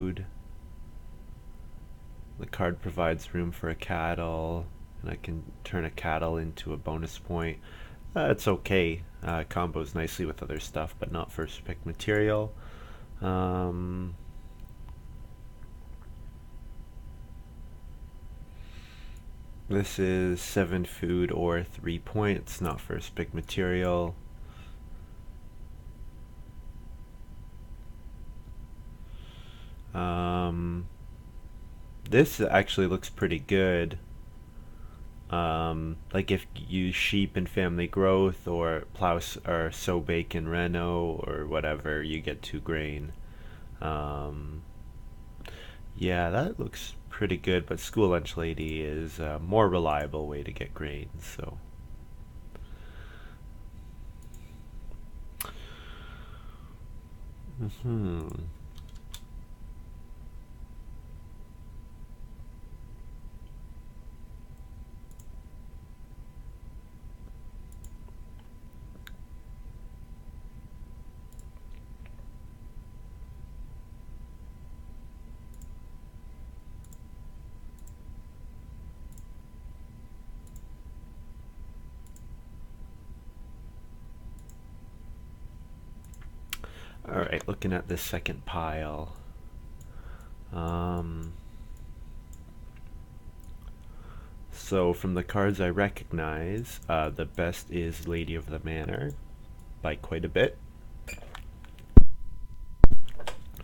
food. The card provides room for a cattle, and I can turn a cattle into a bonus point. It's okay. Combos nicely with other stuff, but not first pick material. Um, this is 7 food or 3 points, not first pick material. This actually looks pretty good. Like if you use sheep in family growth or plow or sow bacon reno or whatever, you get 2 grain. Um, yeah, that looks pretty good, but school lunch lady is a more reliable way to get grain. So, hmm. All right, looking at this second pile. Um, so from the cards I recognize, the best is Lady of the Manor by quite a bit.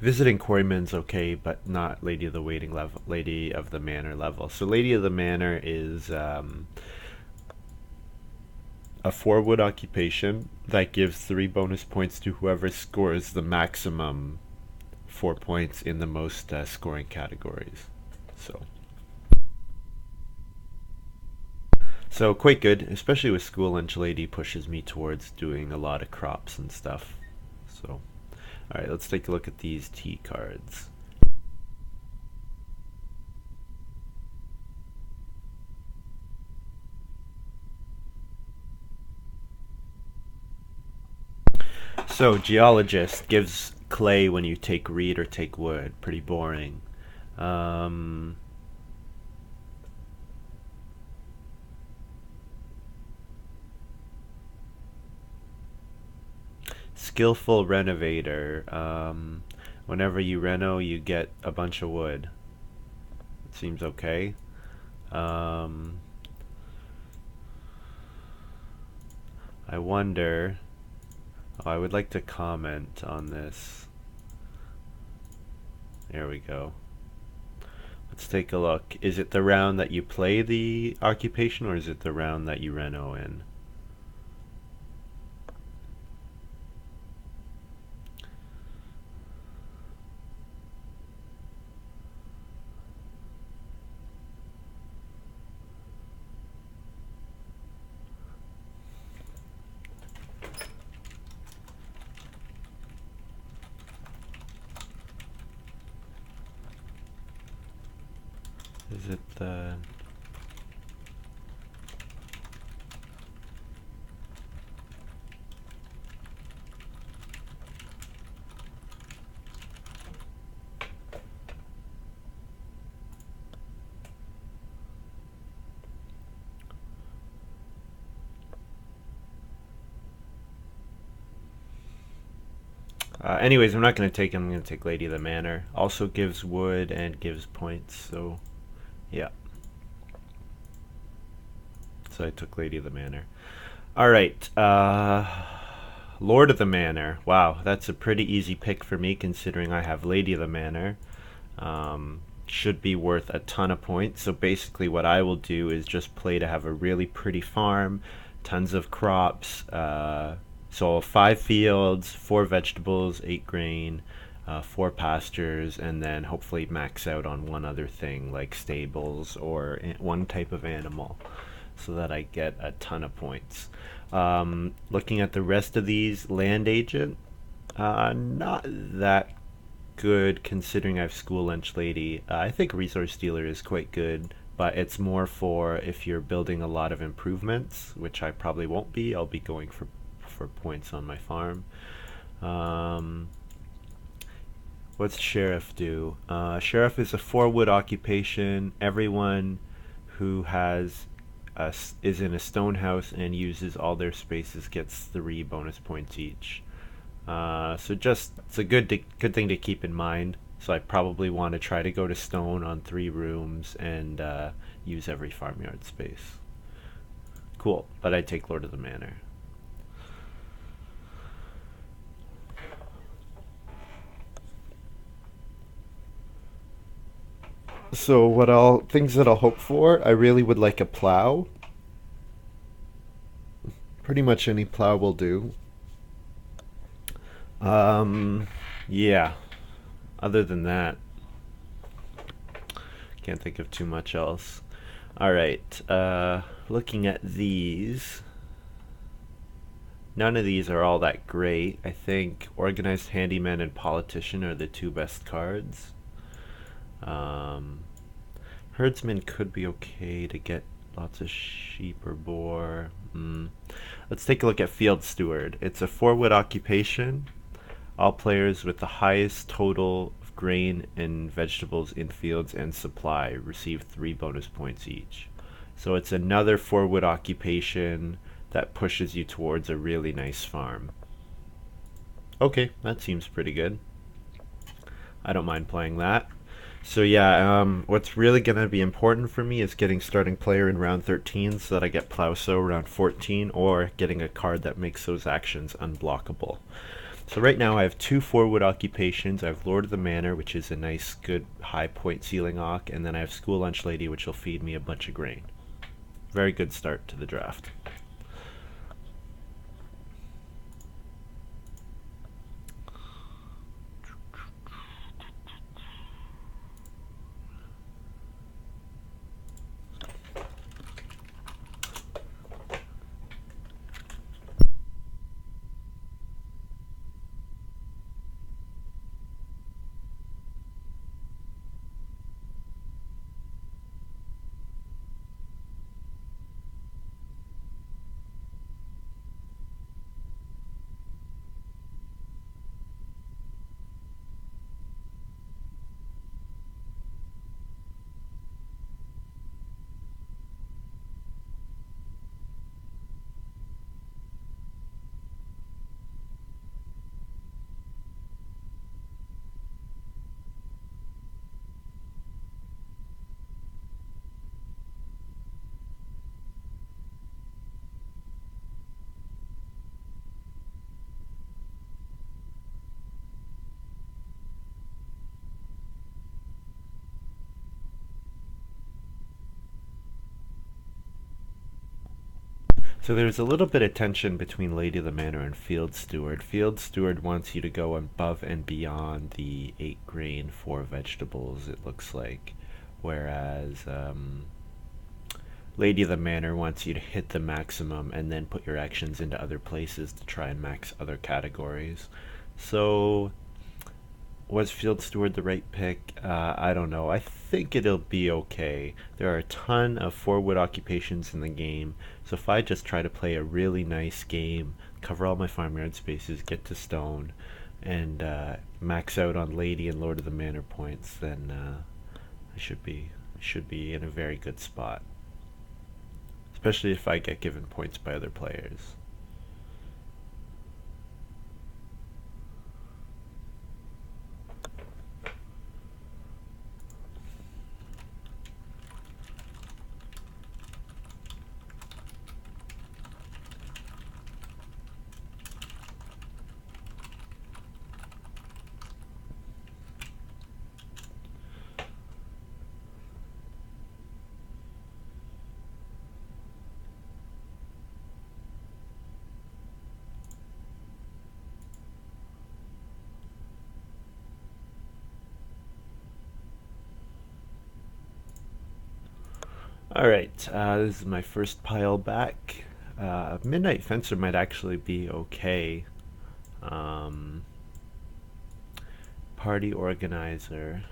Visiting Quarryman's okay, but not Lady of the Waiting level, Lady of the Manor level. So Lady of the Manor is a 4 wood occupation that gives 3 bonus points to whoever scores the maximum 4 points in the most scoring categories. So, so quite good, especially with school lunch lady pushes me towards doing a lot of crops and stuff. So, all right, let's take a look at these T cards. So, geologist gives clay when you take reed or take wood. Pretty boring. Um, skillful renovator. Whenever you reno, you get a bunch of wood. It seems okay. Um, I wonder. Oh, I would like to comment on this. There we go. Let's take a look. Is it the round that you play the occupation, or is it the round that you reno in? Is it the... anyways, I'm not going to take him. I'm going to take Lady of the Manor. Also gives wood and gives points, so yeah. So I took Lady of the Manor. All right. Lord of the Manor. Wow, that's a pretty easy pick for me considering I have Lady of the Manor. Should be worth a ton of points. So basically, what I will do is just play to have a really pretty farm, tons of crops. So 5 fields, 4 vegetables, 8 grain, 4 pastures, and then hopefully max out on one other thing like stables or one type of animal so that I get a ton of points. Looking at the rest of these, land agent, not that good considering I have school lunch lady. I think resource dealer is quite good, but it's more for if you're building a lot of improvements, which I probably won't be. I'll be going for points on my farm. Um, What's Sheriff do? Sheriff is a 4 wood occupation. Everyone who is in a stone house and uses all their spaces gets 3 bonus points each. So just it's a good thing to keep in mind. So I probably want to try to go to stone on 3 rooms and use every farmyard space. Cool, but I take Lord of the Manor. So what I'll things that I'll hope for, I really would like a plow. Pretty much any plow will do. Um, yeah. Other than that, can't think of too much else. All right. Looking at these, none of these are all that great. I think Organized Handyman and Politician are the 2 best cards. Um, Herdsman could be okay to get lots of sheep or boar. Let's take a look at Field Steward. It's a 4 wood occupation. All players with the highest total of grain and vegetables in fields and supply receive 3 bonus points each. So it's another 4 wood occupation that pushes you towards a really nice farm. Okay, that seems pretty good. I don't mind playing that. So yeah, what's really going to be important for me is getting starting player in round 13 so that I get Plowsow round 14, or getting a card that makes those actions unblockable. So right now I have 2 4-wood occupations. I have Lord of the Manor, which is a nice, good, high point ceiling ock, and then I have School Lunch Lady, which will feed me a bunch of grain. Very good start to the draft. So there's a little bit of tension between Lady of the Manor and Field Steward. Field Steward wants you to go above and beyond the 8 grain, 4 vegetables, it looks like. Whereas Lady of the Manor wants you to hit the maximum and then put your actions into other places to try and max other categories. So was Field Steward the right pick? I don't know. I think it'll be okay. There are a ton of 4 wood occupations in the game, so if I just try to play a really nice game, cover all my farmyard spaces, get to stone, and max out on Lady and Lord of the Manor points, then I should be in a very good spot. Especially if I get given points by other players. Alright, this is my first pile back. Midnight Fencer might actually be okay. Um, Party Organizer.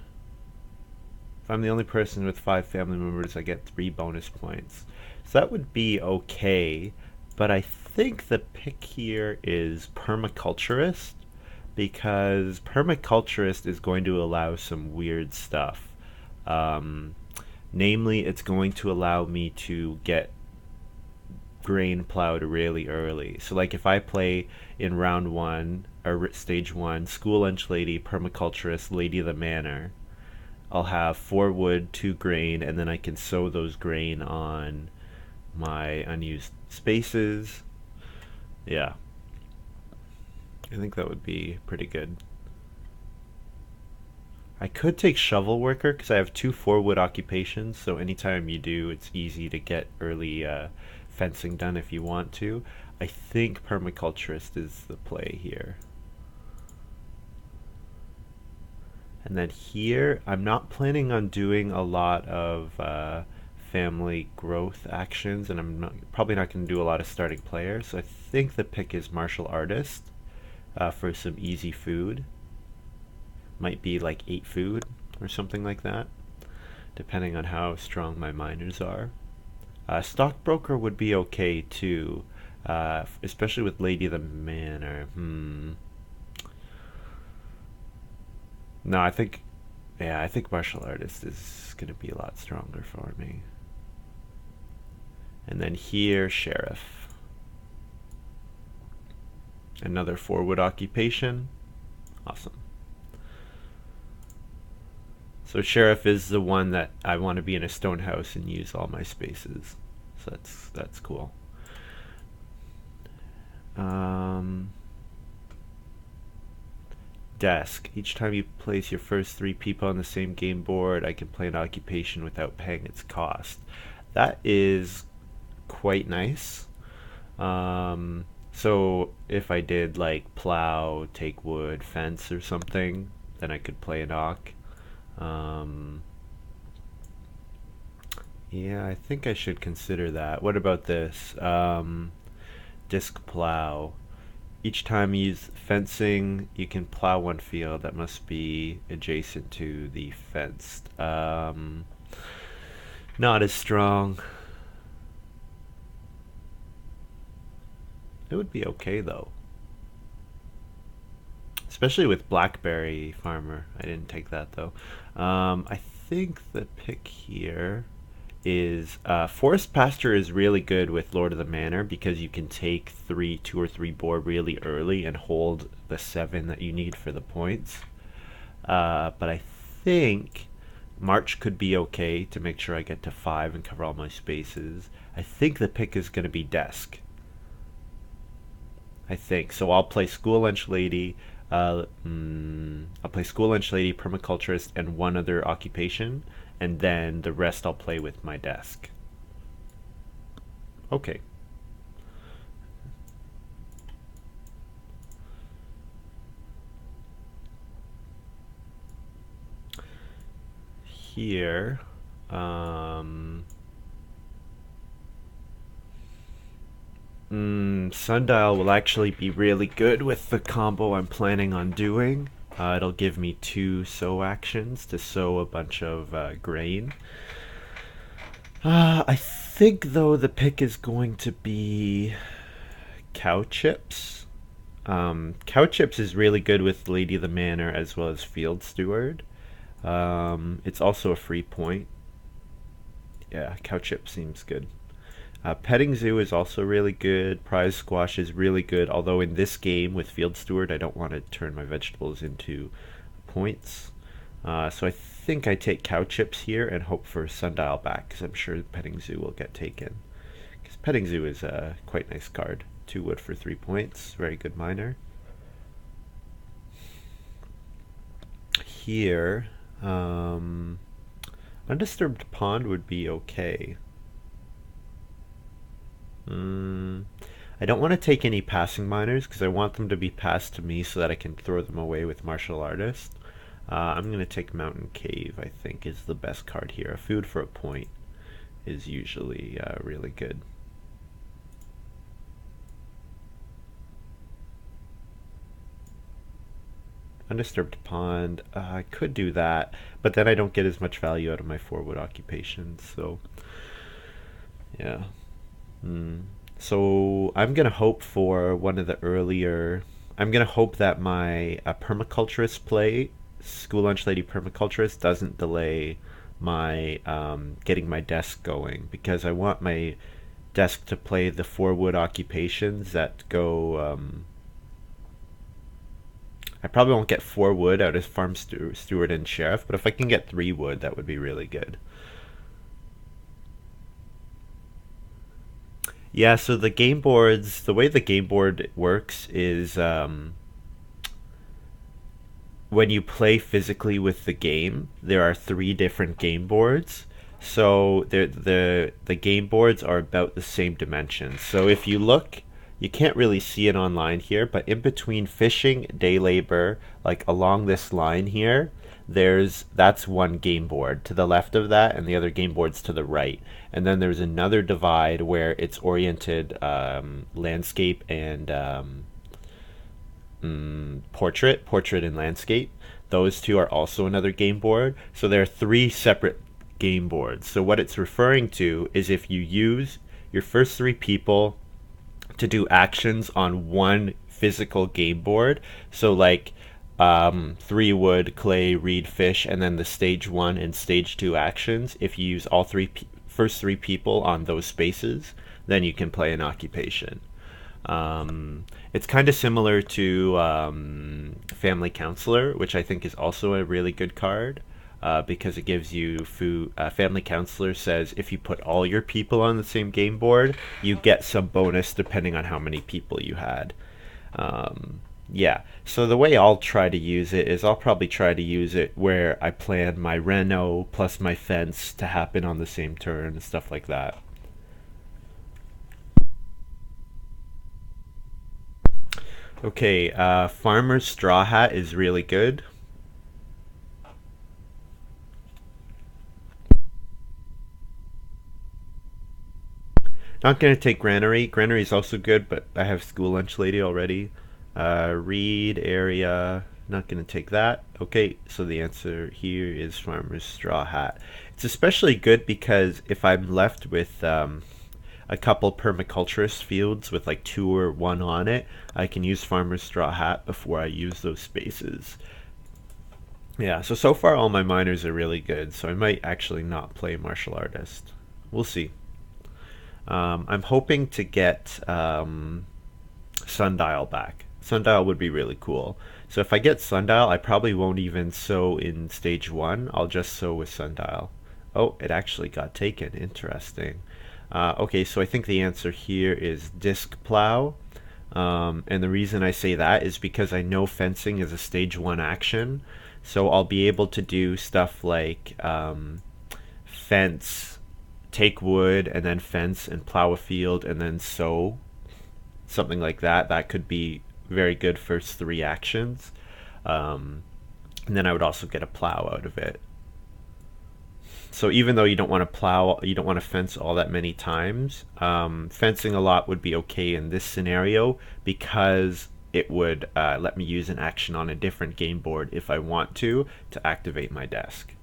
If I'm the only person with 5 family members, I get 3 bonus points. So that would be okay, but I think the pick here is Permaculturist, because permaculturist is going to allow some weird stuff. Um, Namely, it's going to allow me to get grain plowed really early. So, like if I play in round one or stage one, school lunch lady, permaculturist, lady of the manor, I'll have 4 wood, 2 grain, and then I can sow those grain on my unused spaces. Yeah, I think that would be pretty good. I could take shovel worker because I have 2 4 wood occupations, so anytime you do, it's easy to get early fencing done if you want to. I think permaculturist is the play here. And then here, I'm not planning on doing a lot of family growth actions, and probably not going to do a lot of starting players. So I think the pick is martial artist for some easy food. Might be like 8 food or something like that, depending on how strong my miners are. Stockbroker would be okay too, especially with Lady of the Manor. No, I think martial artist is gonna be a lot stronger for me. And then here, sheriff. Another 4 wood occupation. Awesome. So sheriff is the one that I want to be in a stone house and use all my spaces. So that's cool. Um, Desk. Each time you place your first 3 people on the same game board, I can play an occupation without paying its cost. That is quite nice. So if I did like plow, take wood, fence, or something, then I could play an oc. Um, yeah, I think I should consider that. What about this? Disc plow. Each time you use fencing, you can plow 1 field that must be adjacent to the fenced. Not as strong. It would be okay though. Especially with Blackberry Farmer. I didn't take that though. I think the pick here is Forest Pasture is really good with Lord of the Manor because you can take 2 or 3 board really early and hold the 7 that you need for the points. But I think March could be okay to make sure I get to 5 and cover all my spaces. I think the pick is going to be Desk. I think so. I'll play School Lunch Lady. I'll play School Lunch Lady, Permaculturist, and 1 other occupation, and then the rest I'll play with my desk. Okay. Here, Sundial will actually be really good with the combo I'm planning on doing. It'll give me 2 sow actions to sow a bunch of grain. I think though the pick is going to be cow chips. Cow chips is really good with Lady of the Manor as well as Field Steward. It's also a free point. Yeah, cow chip seems good. Petting Zoo is also really good. Prize Squash is really good, although in this game with Field Steward, I don't want to turn my vegetables into points. So I think I take Cow Chips here and hope for Sundial back, because I'm sure Petting Zoo will get taken. Because Petting Zoo is a quite nice card. 2 wood for 3 points. Very good miner. Here, Undisturbed Pond would be okay. I don't want to take any passing miners because I want them to be passed to me so that I can throw them away with Martial Artist. I'm going to take Mountain Cave, I think, is the best card here. A food for a point is usually really good. Undisturbed Pond, I could do that, but then I don't get as much value out of my 4 wood occupations, so yeah. So I'm gonna hope for one of the earlier. I'm gonna hope that my permaculturist play, School Lunch Lady Permaculturist, doesn't delay my getting my desk going, because I want my desk to play the 4 wood occupations that go. I probably won't get 4 wood out of farm steward and sheriff, but if I can get 3 wood, that would be really good. Yeah, so the way the game board works is when you play physically with the game, there are 3 different game boards. So the game boards are about the same dimensions. So if you look, you can't really see it online here, but in between fishing, day labor, like along this line here, that's one game board to the left of that, and the other game board's to the right. And then there's another divide where it's oriented landscape and portrait and landscape. Those two are also another game board. So there are 3 separate game boards. So what it's referring to is if you use your first 3 people to do actions on one physical game board. So like 3 wood, clay, reed, fish, and then the stage 1 and stage 2 actions. If you use all first 3 people on those spaces, then you can play an occupation. It's kind of similar to Family Counselor, which I think is also a really good card because it gives you food. Family Counselor says if you put all your people on the same game board, you get some bonus depending on how many people you had. Yeah, so the way I'll try to use it is I'll probably try to use it where I plan my reno plus my fence to happen on the same turn and stuff like that. Okay, Farmer's Straw Hat is really good. Not gonna take Granary. Granary is also good, but I have School Lunch Lady already. Reed area. Not gonna take that. Okay, so the answer here is Farmer's Straw Hat. It's especially good because if I'm left with a couple permaculturist fields with like 2 or 1 on it, I can use Farmer's Straw Hat before I use those spaces. Yeah, so far all my miners are really good, so I might actually not play Martial Artist. We'll see. I'm hoping to get Sundial back. Sundial would be really cool. So if I get Sundial, I probably won't even sow in stage 1. I'll just sow with Sundial. Oh, it actually got taken. Interesting. Okay, so I think the answer here is disc plow. And the reason I say that is because I know fencing is a stage 1 action. So I'll be able to do stuff like fence, take wood, and then fence and plow a field and then sow. Something like that. That could be very good first 3 actions. And then I would also get a plow out of it. So even though you don't want to plow, you don't want to fence all that many times, fencing a lot would be okay in this scenario because it would let me use an action on a different game board if I want to activate my desk.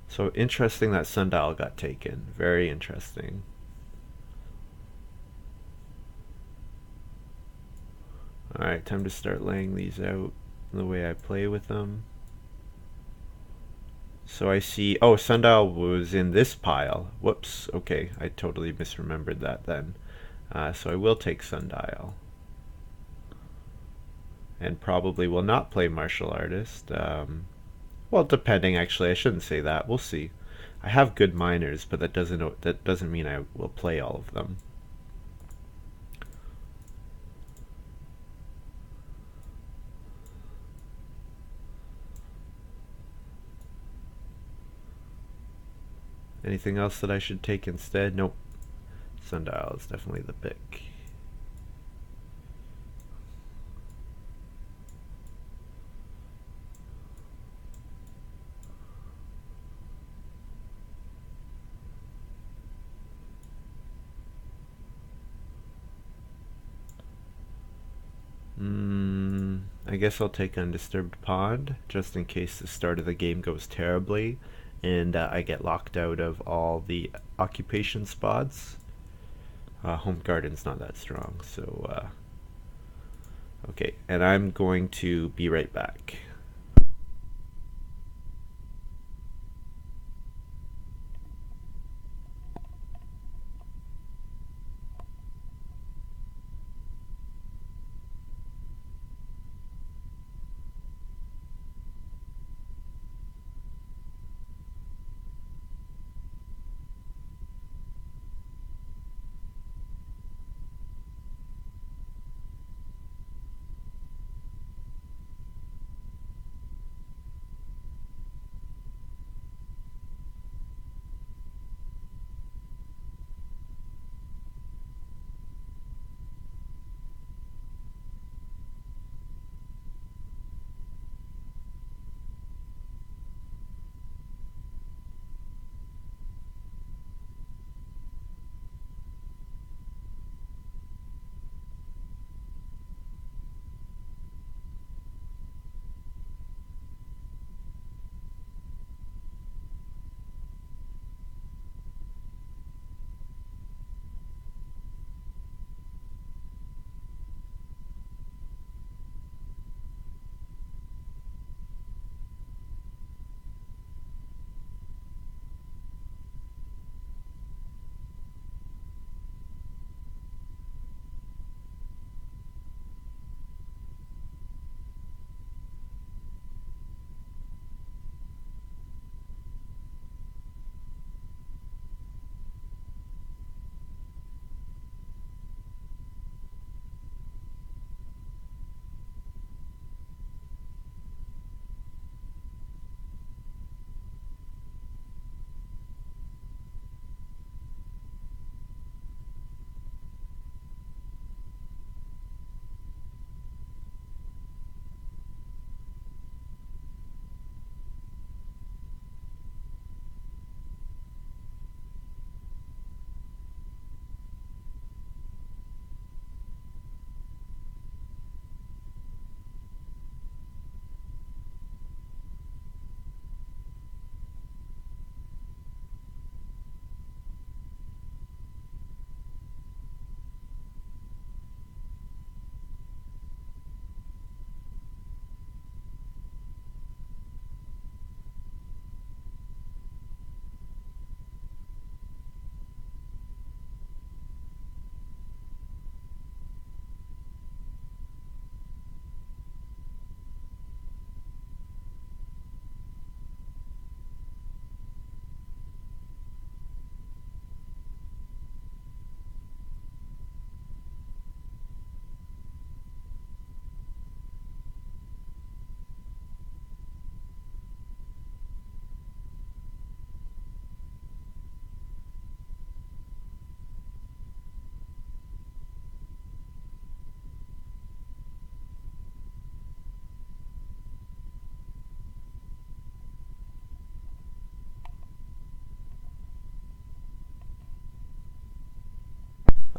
So interesting that Sundial got taken. Very interesting. Alright, time to start laying these out the way I play with them. So I see, oh, Sundial was in this pile. Whoops, okay, I totally misremembered that then. So I will take Sundial. And probably will not play Martial Artist. Well, depending, actually, I shouldn't say that. We'll see. I have good miners, but that doesn't mean I will play all of them. Anything else that I should take instead? Nope. Sundial is definitely the pick. I guess I'll take Undisturbed Pond, just in case the start of the game goes terribly, and I get locked out of all the occupation spots. Home garden's not that strong, so okay, and I'm going to be right back.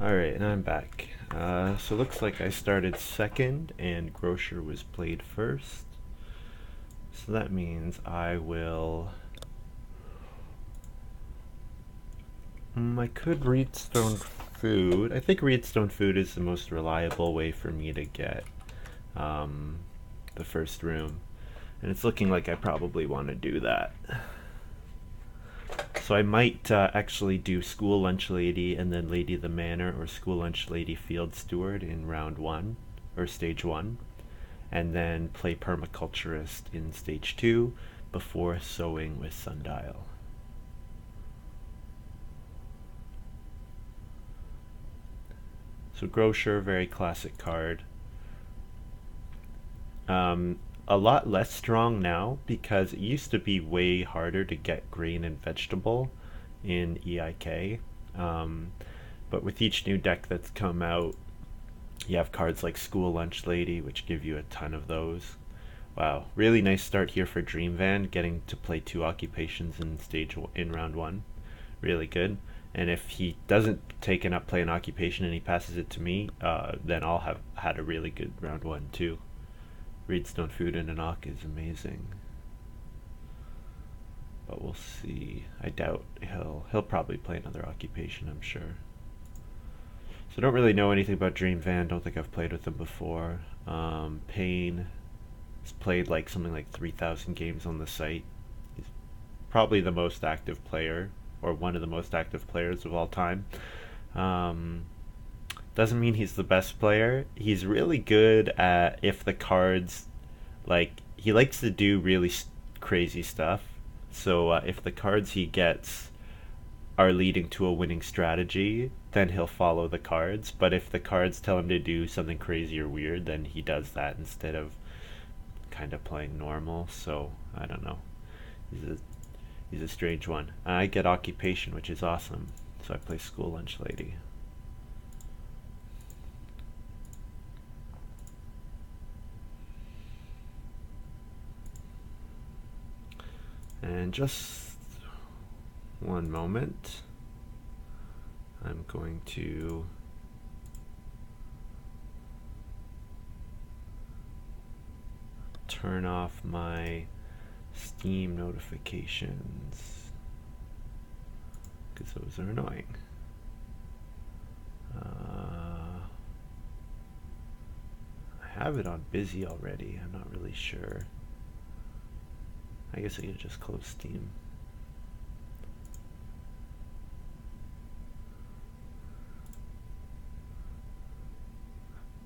Alright, and I'm back. So looks like I started second and Grocer was played first. So that means I will... I could Reedstone Food. I think Reedstone Food is the most reliable way for me to get the first room. And it's looking like I probably want to do that. So I might actually do School Lunch Lady and then Lady of the Manor, or School Lunch Lady Field Steward in round 1, or stage 1, and then play Permaculturist in stage 2 before sowing with Sundial. So Grocer, very classic card. A lot less strong now because it used to be way harder to get grain and vegetable in EIK. But with each new deck that's come out, you have cards like School Lunch Lady, which give you a ton of those. Wow, really nice start here for Dream Van, getting to play 2 occupations in round 1. Really good. And if he doesn't take and up play an occupation and he passes it to me, then I'll have had a really good round 1 too. Reedstone Food in an Ock is amazing. but we'll see. I doubt he'll probably play another occupation, I'm sure. So I don't really know anything about Dream Van. Don't think I've played with him before. Payne has played like something like 3,000 games on the site. He's probably the most active player, or one of the most active players of all time. Um, doesn't mean he's the best player. He's really good at if the cards, like, he likes to do really crazy stuff. So if the cards he gets are leading to a winning strategy, then he'll follow the cards. But if the cards tell him to do something crazy or weird, then he does that instead of kind of playing normal. So I don't know. He's a strange one. I get occupation, which is awesome. So I play school lunch lady. And just one moment. I'm going to turn off my Steam notifications because those are annoying. I have it on busy already. I'm not really sure. I guess I could just close Steam.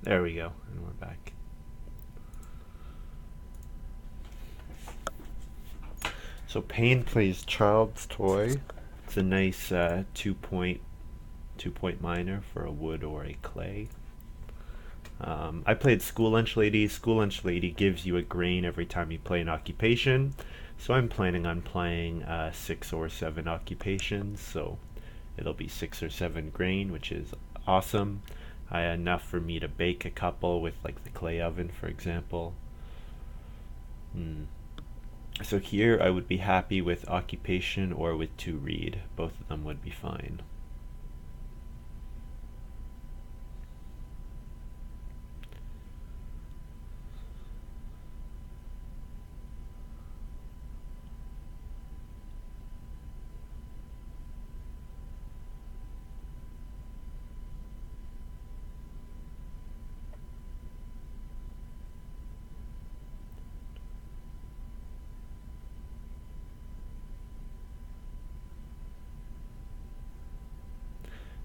There we go, and we're back. So Payne plays Child's Toy. It's a nice 2-point miner for a wood or a clay. I played School Lunch Lady. School Lunch Lady gives you a grain every time you play an occupation. So I'm planning on playing 6 or 7 occupations. So it'll be 6 or 7 grain, which is awesome. Enough for me to bake a couple with like the clay oven, for example. So here I would be happy with occupation or with 2 read. Both of them would be fine.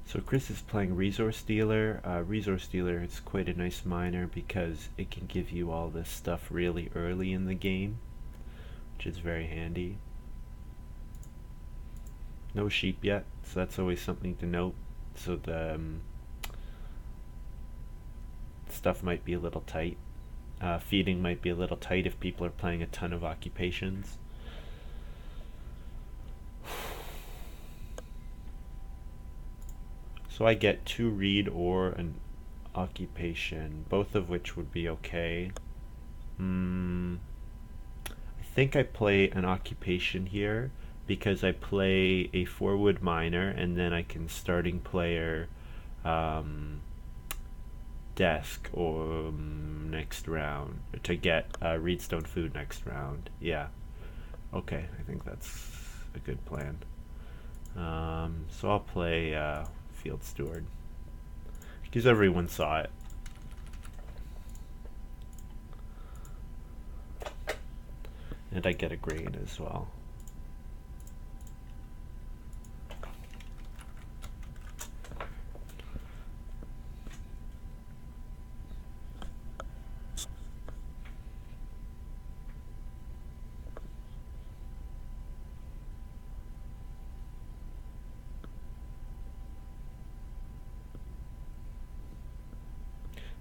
So Chris is playing Resource Dealer. Resource Dealer is quite a nice miner because it can give you all this stuff really early in the game, which is very handy. No sheep yet, so that's always something to note. So the stuff might be a little tight. Feeding might be a little tight if people are playing a ton of occupations. So I get 2 read or an occupation, both of which would be okay. I think I play an occupation here because I play a 4-wood miner and then I can starting player desk or next round to get reedstone food next round. Yeah, okay, I think that's a good plan. So I'll play Field Steward because everyone saw it. And I get a grain as well.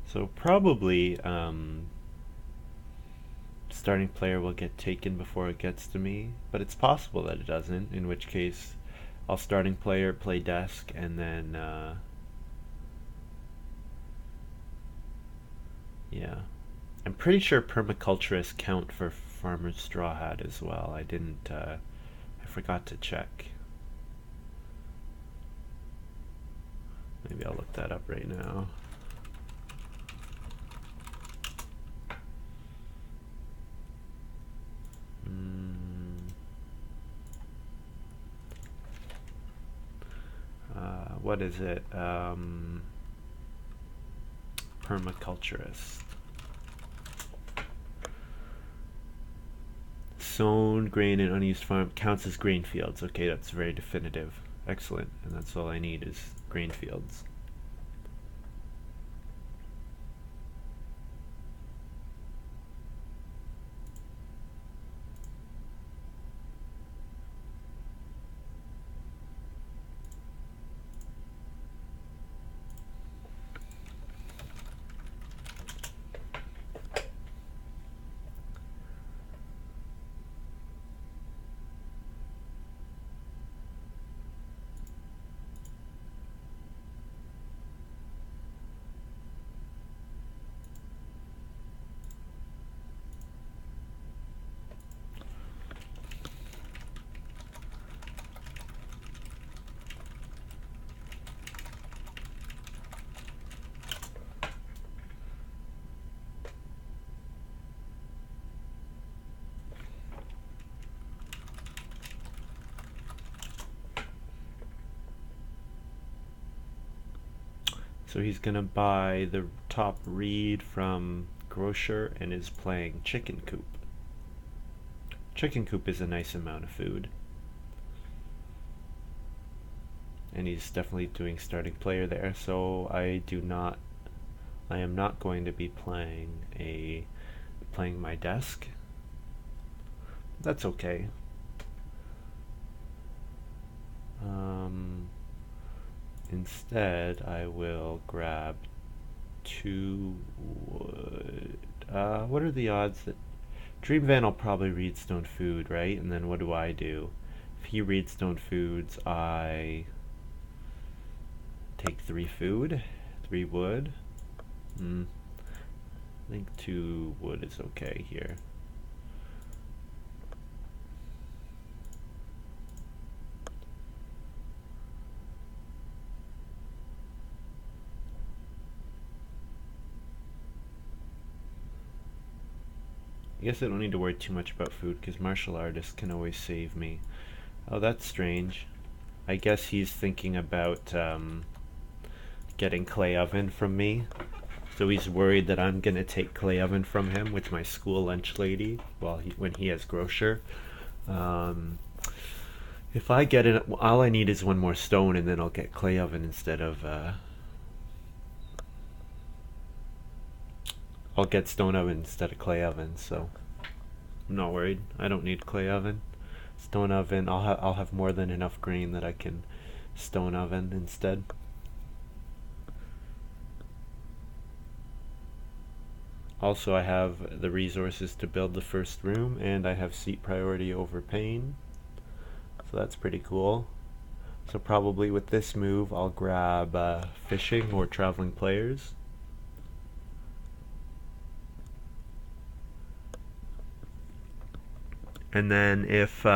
So probably starting player will get taken before it gets to me, but it's possible that it doesn't, in which case I'll starting player play desk and then yeah. I'm pretty sure permaculturists count for farmer's straw hat as well. I forgot to check. Maybe I'll look that up right now. what is it? Permaculturist. Sown grain and unused farm counts as grain fields. Okay, that's very definitive. Excellent. And that's all I need is grain fields. So he's gonna buy the top reed from grocer and is playing chicken coop. Chicken coop is a nice amount of food. And he's definitely doing starting player there, so I am not going to be playing my desk. That's okay. Instead, I will grab 2 wood. What are the odds that Dream Van will probably read Stone Food, right? And then what do I do? If he reads Stone Foods, I take 3 food, 3 wood. I think 2 wood is okay here. I guess I don't need to worry too much about food because martial artists can always save me. Oh, that's strange. I guess he's thinking about getting clay oven from me. So he's worried that I'm gonna take clay oven from him with my school lunch lady when he has grocer. If I get it, all I need is 1 more stone, and then I'll get clay oven instead of. I'll get stone oven instead of clay oven, so I'm not worried. I don't need clay oven. Stone oven, I'll have more than enough grain that I can stone oven instead. Also, I have the resources to build the first room, and I have seat priority over pain. So that's pretty cool. So probably with this move, I'll grab fishing or traveling players. And then if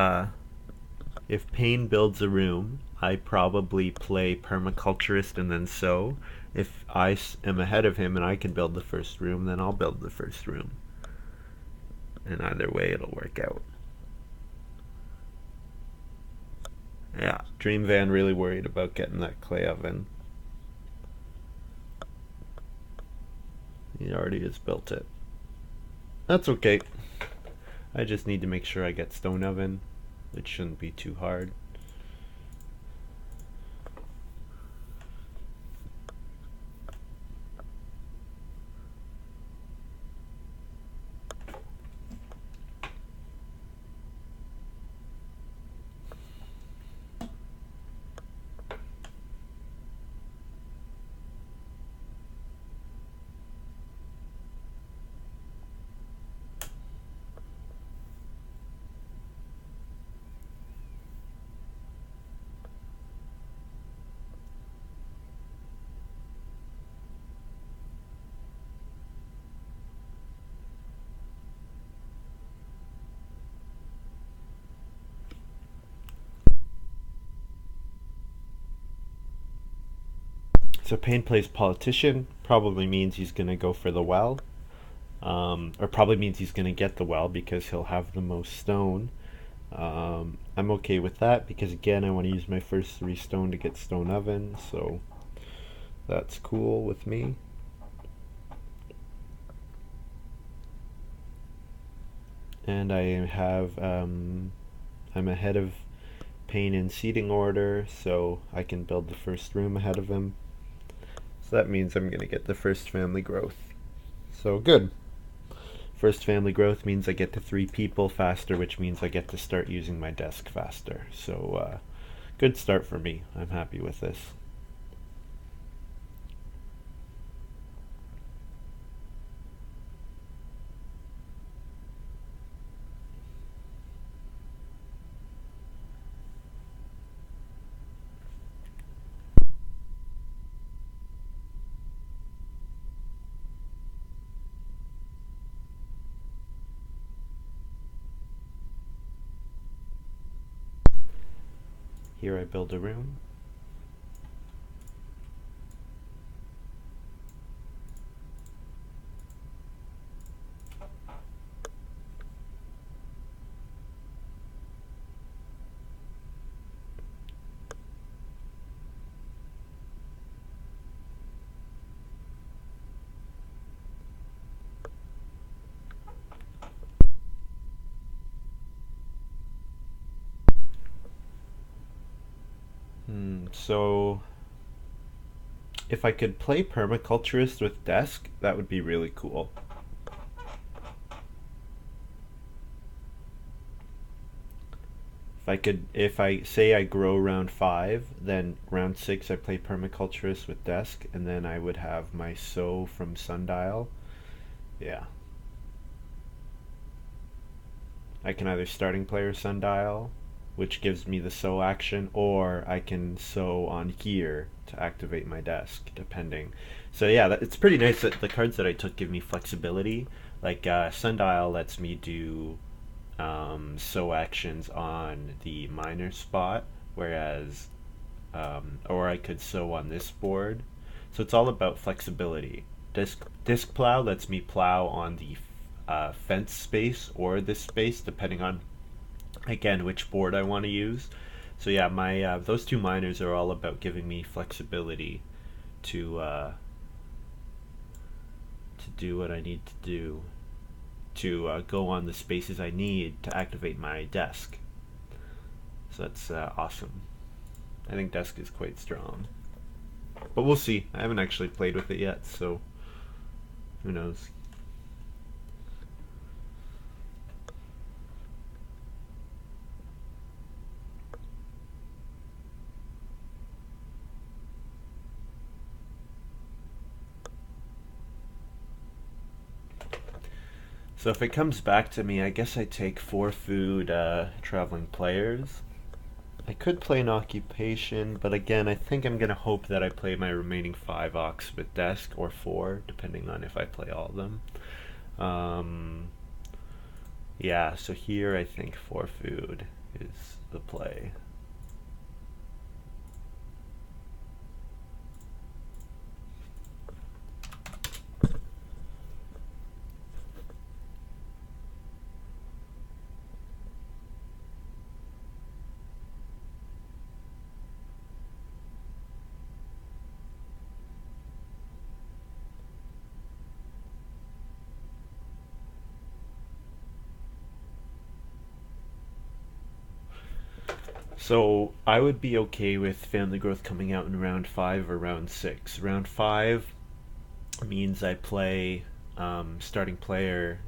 Payne builds a room, I probably play permaculturist and then sow. If I am ahead of him and I can build the first room, then I'll build the first room. And either way, it'll work out. Yeah, Dream Van really worried about getting that clay oven. He already just built it. That's okay. I just need to make sure I get stone oven. It shouldn't be too hard. So Payne plays politician, probably means he's going to go for the well. Or probably means he's going to get the well because he'll have the most stone. I'm okay with that because again, I want to use my first 3 stone to get stone oven, so that's cool with me. And I'm ahead of Payne in seating order, so I can build the first room ahead of him. So that means I'm gonna get the first family growth. So good. First family growth means I get to 3 people faster, which means I get to start using my desk faster. So good start for me. I'm happy with this. Here I build a room. So if I could play permaculturist with desk, that would be really cool. If I say I grow round 5, then round 6 I play permaculturist with desk, and then I would have my sow from sundial. Yeah, I can either starting player sundial, which gives me the sow action, or I can sow on here to activate my desk, depending. So yeah, it's pretty nice that the cards that I took give me flexibility. Like sundial lets me do sow actions on the minor spot, whereas or I could sow on this board. So it's all about flexibility. Disc plow lets me plow on the fence space or this space, depending on again which board I want to use. So yeah, my those 2 miners are all about giving me flexibility to to do what I need to do to go on the spaces I need to activate my desk. So that's awesome. I think desk is quite strong. But we'll see. I haven't actually played with it yet, so who knows. So if it comes back to me, I guess I take 4 food traveling players. I could play an occupation, but again, I think I'm gonna hope that I play my remaining 5 ox with desk or 4, depending on if I play all of them. Um, yeah, so here I think 4 food is the play. So I would be okay with family growth coming out in round 5 or round 6. Round 5 means I play starting player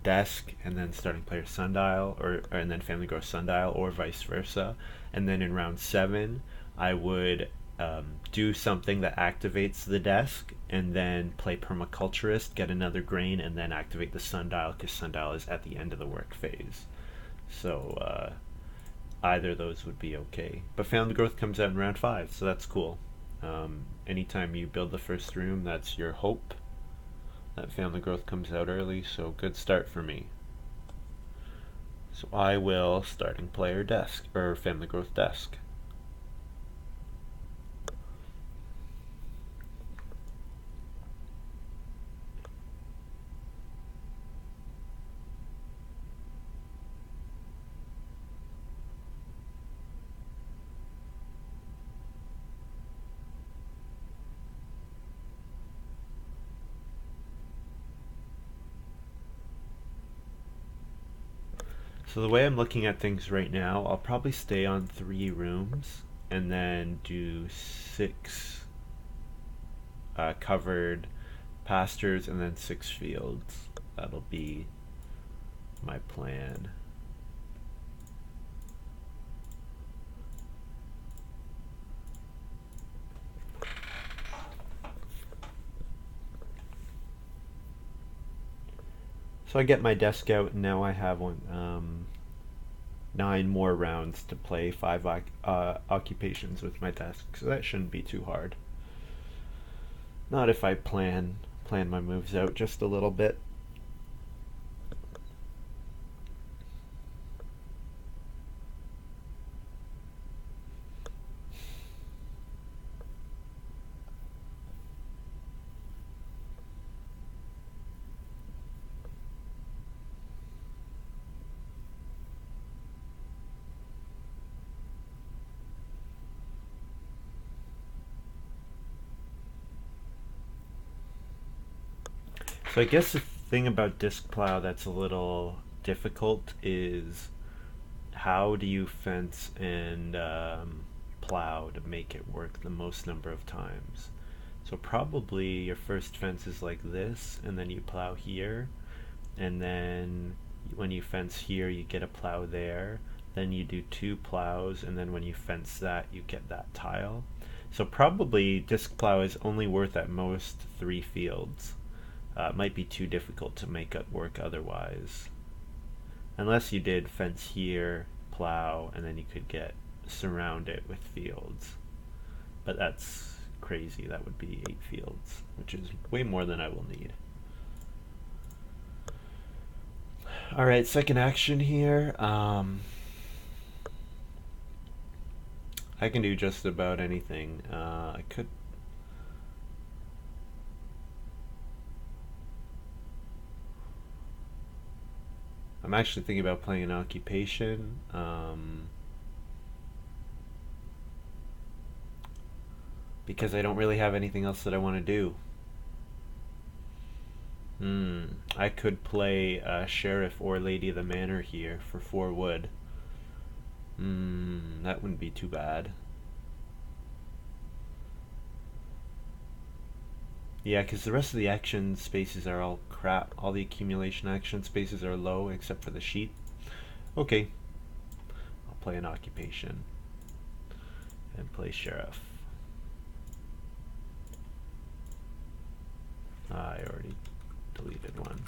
desk and then starting player sundial or and then family growth sundial or vice versa. And then in round 7 I would do something that activates the desk and then play permaculturist, get another grain, and then activate the sundial because sundial is at the end of the work phase. So either of those would be okay. But family growth comes out in round 5, so that's cool. Anytime you build the first room, that's your hope that family growth comes out early, so good start for me. So I will starting player desk, or family growth desk. So the way I'm looking at things right now, I'll probably stay on 3 rooms and then do 6 covered pastures and then 6 fields. That'll be my plan. So I get my desk out, and now I have 9 more rounds to play 5 occupations with my desk, so that shouldn't be too hard. Not if I plan my moves out just a little bit. So I guess the thing about disc plow that's a little difficult is how do you fence and plow to make it work the most number of times? So probably your first fence is like this, and then you plow here, and then when you fence here, you get a plow there. Then you do 2 plows, and then when you fence that, you get that tile. So probably disc plow is only worth at most 3 fields. It might be too difficult to make it work otherwise. Unless you did fence here, plow, and then you could surround it with fields. But that's crazy. That would be 8 fields, which is way more than I will need. Alright, second action here. I can do just about anything. I could. I'm actually thinking about playing an occupation. Because I don't really have anything else that I want to do. I could play Sheriff or Lady of the Manor here for 4 wood. That wouldn't be too bad. Yeah, because the rest of the action spaces are all crap. All the accumulation action spaces are low except for the sheep. Okay, I'll play an occupation and play Sheriff. I already deleted one.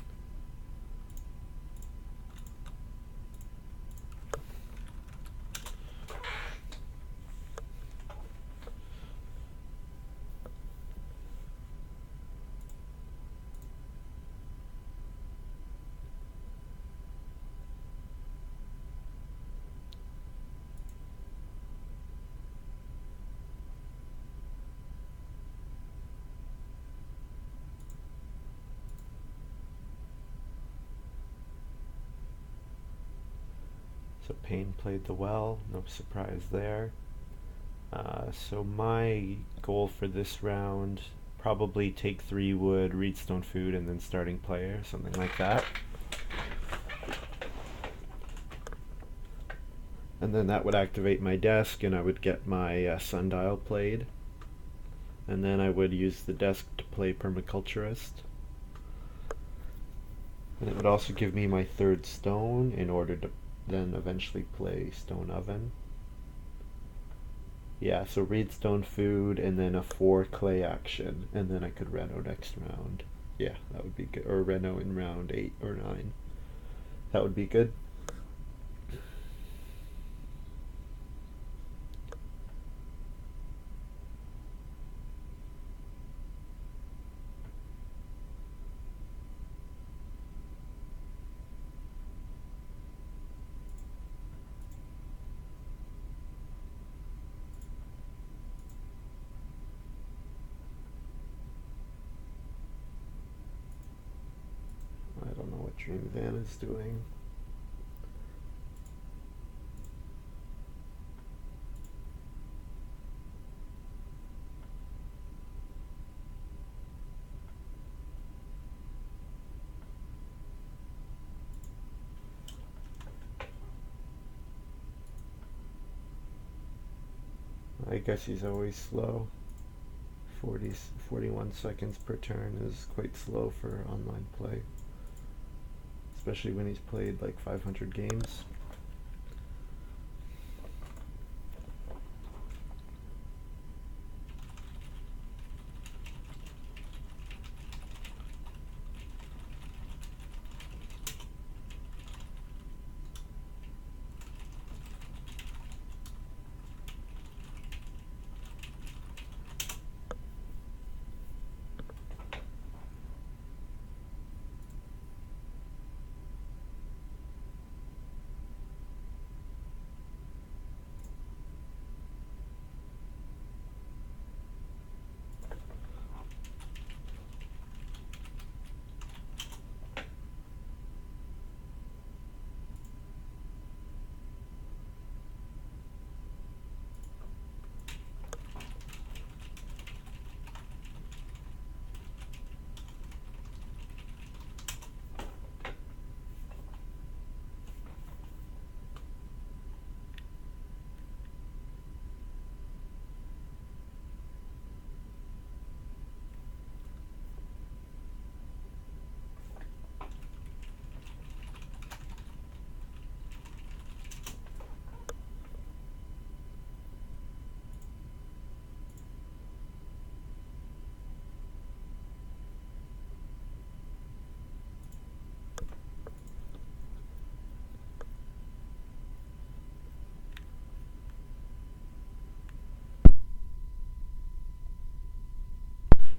So Payne played the well, no surprise there. So my goal for this round, probably take 3 wood, read stone food, and then starting player, something like that. And then that would activate my desk, and I would get my sundial played. And then I would use the desk to play permaculturist. And it would also give me my 3rd stone in order to then eventually play stone oven. Yeah, so read stone food and then a 4 clay action, and then I could reno next round. Yeah, that would be good. Or reno in round 8 or 9. That would be good. I don't know what Dream Van is doing. I guess he's always slow. 40, 41 seconds per turn is quite slow for online play, especially when he's played like 500 games.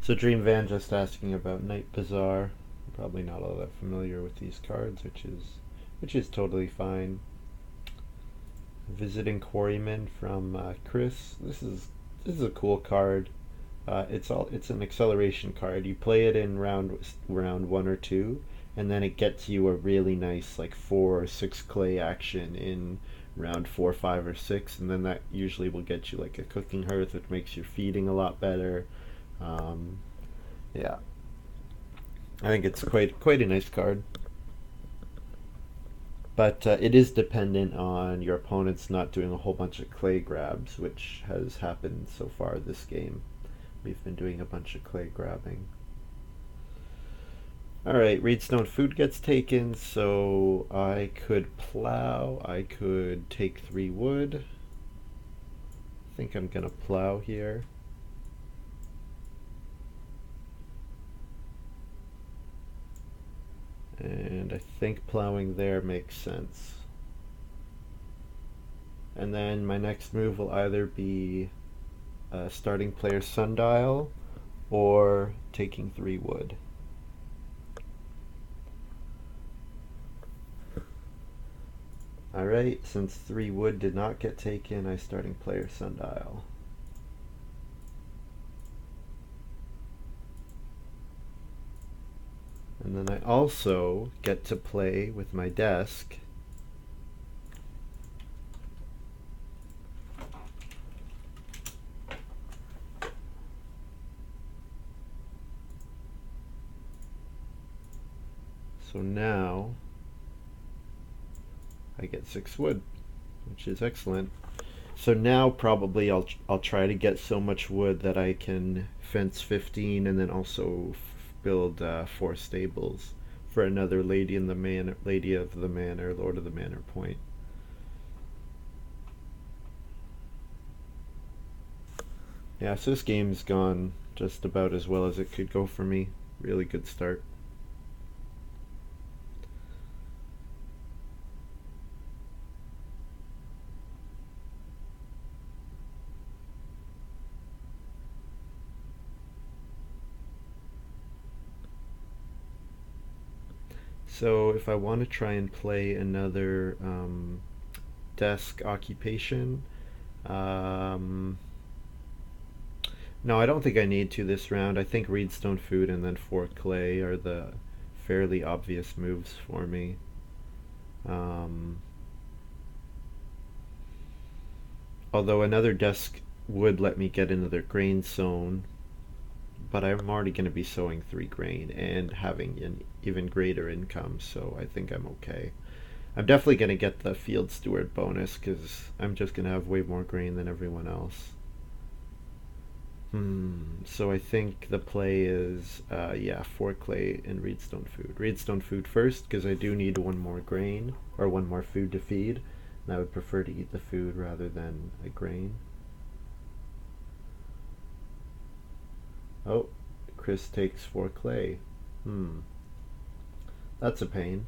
So Dream Van just asking about Night Bazaar. Probably not all that familiar with these cards, which is totally fine. Visiting Quarryman from Chris. This is a cool card. It's an acceleration card. You play it in round 1 or 2, and then it gets you a really nice like 4 or 6 clay action in round 4, 5, or 6, and then that usually will get you like a cooking hearth, which makes your feeding a lot better. Um, yeah, I think it's quite a nice card. But it is dependent on your opponents not doing a whole bunch of clay grabs, which has happened so far this game. We've been doing a bunch of clay grabbing. Alright, Reedstone food gets taken, so I could plow, I could take 3 wood. I think I'm gonna plow here. And I think plowing there makes sense. And then my next move will either be starting player sundial or taking 3 wood. Alright, since 3 wood did not get taken, I starting player sundial. And then I also get to play with my desk so now I get 6 wood, which is excellent. So now probably I'll try to get so much wood that I can fence 15 and then also build 4 stables for another lady of the manor, lord of the manor point. Yeah, so this game's gone just about as well as it could go for me. Really good start. So if I want to try and play another desk occupation, um, no, I don't think I need to this round. I think Reedstone Food and then 4 Clay are the fairly obvious moves for me. Um, Although another desk would let me get another grain sown, but I'm already going to be sowing 3 grain and having an even greater income, so I think I'm okay. I'm definitely going to get the field steward bonus because I'm just going to have way more grain than everyone else. So I think the play is, yeah, 4 clay and reedstone food. Reedstone food first, because I do need one more grain, or one more food to feed, and I would prefer to eat the food rather than a grain. Oh, Chris takes 4 clay. Hmm, that's a pain.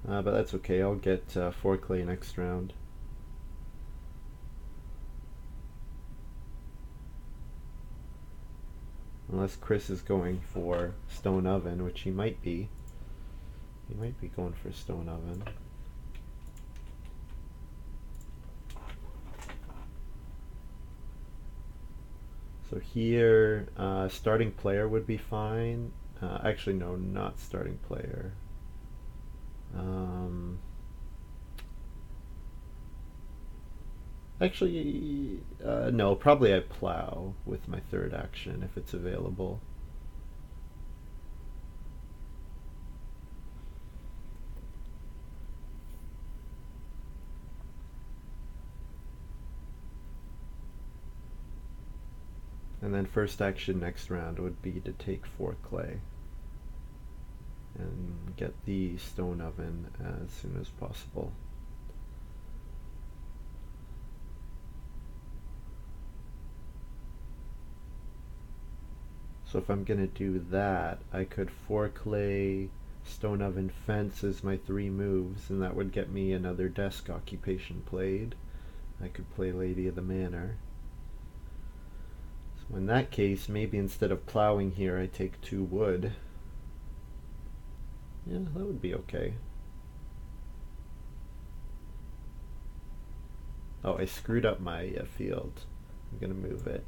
But that's okay, I'll get 4 clay next round. Unless Chris is going for stone oven, which he might be. He might be going for stone oven. So here, starting player would be fine. Actually, no, not starting player. Um, actually, no, probably I plow with my third action if it's available. And then first action next round would be to take 4 clay and get the stone oven as soon as possible. So if I'm gonna do that, I could 4 clay, stone oven, fence as my 3 moves, and that would get me another desk occupation played. I could play Lady of the Manor. So in that case, maybe instead of plowing here, I take 2 wood. Yeah, that would be okay. Oh, I screwed up my field. I'm gonna move it.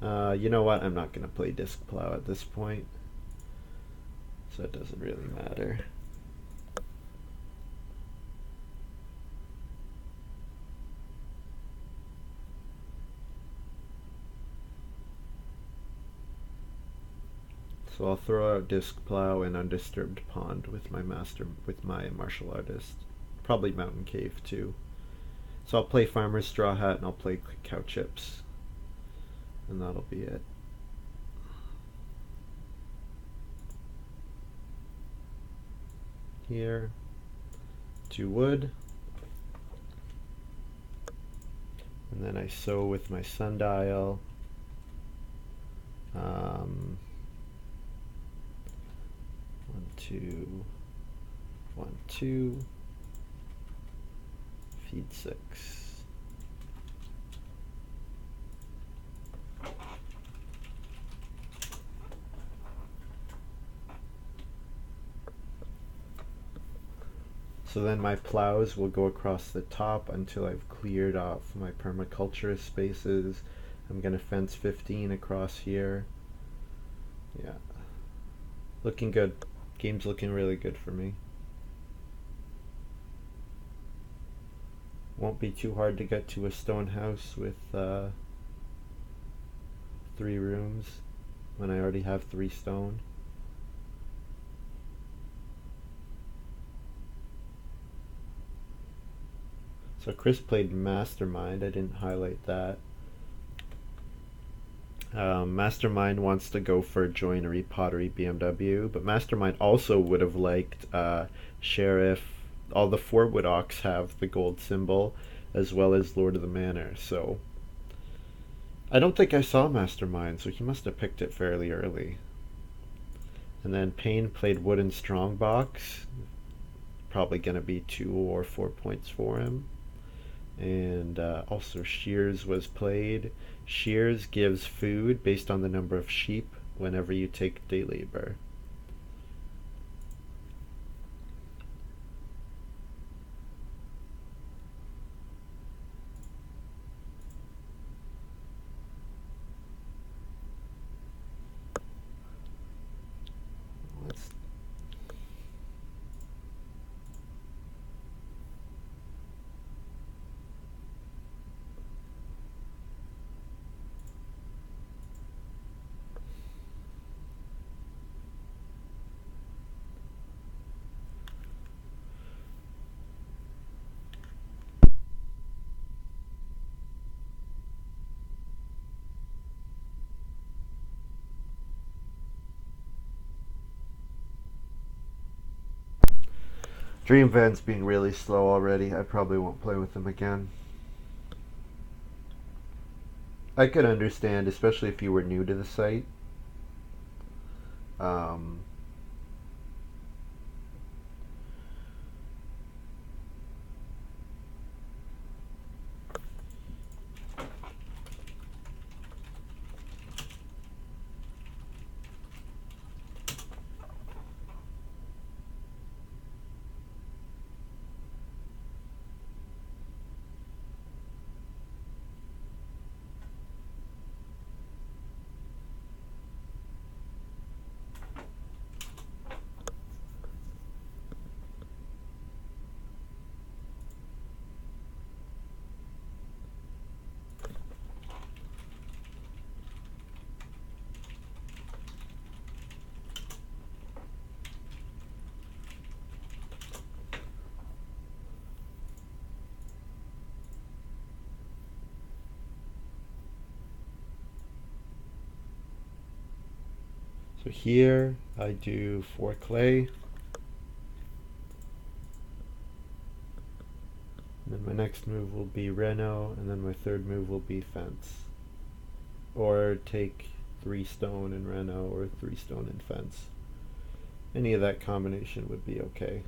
You know what? I'm not gonna play disc plow at this point, so it doesn't really matter. So I'll throw out disc plow and undisturbed pond with my martial artist. Probably mountain cave too. So I'll play farmer's straw hat and I'll play cow chips, and that'll be it. Here, 2 wood, and then I sow with my sundial. Um, 1, 2, 1, 2. Feed 6. So then my plows will go across the top until I've cleared off my permaculture spaces. I'm gonna fence 15 across here. Yeah, looking good. Game's looking really good for me. Won't be too hard to get to a stone house with 3 rooms when I already have 3 stone. So Chris played Mastermind. I didn't highlight that. Mastermind wants to go for Joinery, Pottery, BMW, but Mastermind also would have liked Sheriff. All the 4 wood ox have the gold symbol, as well as Lord of the Manor. So I don't think I saw Mastermind, so he must have picked it fairly early. And then Payne played Wooden Strongbox. Probably going to be 2 or 4 points for him. And also Shears was played. Shears gives food based on the number of sheep whenever you take day labor. Let's Dream Van's being really slow already. I probably won't play with him again. I could understand, especially if you were new to the site. Um, so here I do 4 clay. And then my next move will be Reno, and then my third move will be fence. Or take 3 stone and Reno, or 3 stone and fence. Any of that combination would be okay.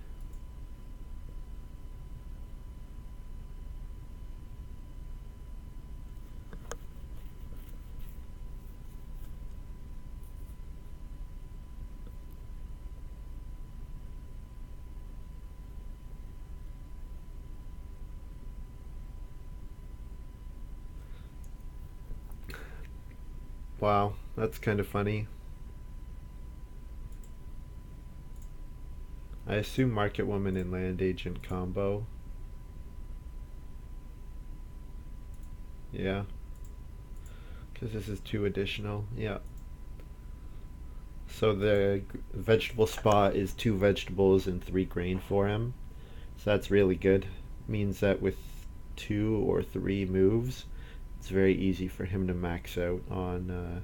Wow, that's kind of funny. I assume Market Woman and Land Agent combo. Yeah, because this is 2 additional. Yeah. So the vegetable spot is 2 vegetables and 3 grain for him. So that's really good. Means that with 2 or 3 moves, it's very easy for him to max out on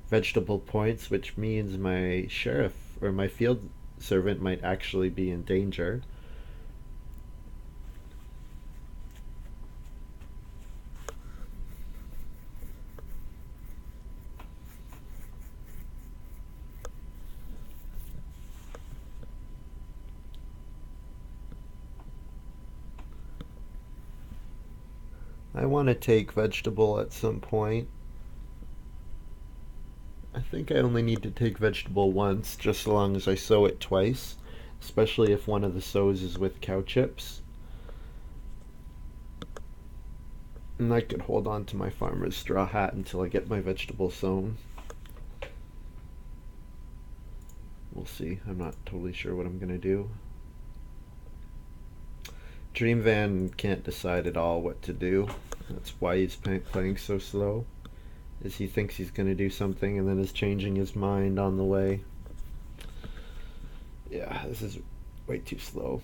vegetable points, which means my sheriff or my field servant might actually be in danger. I want to take vegetable at some point. I think I only need to take vegetable once, just so long as I sow it twice, especially if one of the sows is with cow chips. And I could hold on to my farmer's straw hat until I get my vegetable sown. We'll see. I'm not totally sure what I'm going to do. Dream Van can't decide at all what to do. That's why he's playing so slow. Is he thinks he's going to do something and then is changing his mind on the way. Yeah, this is way too slow.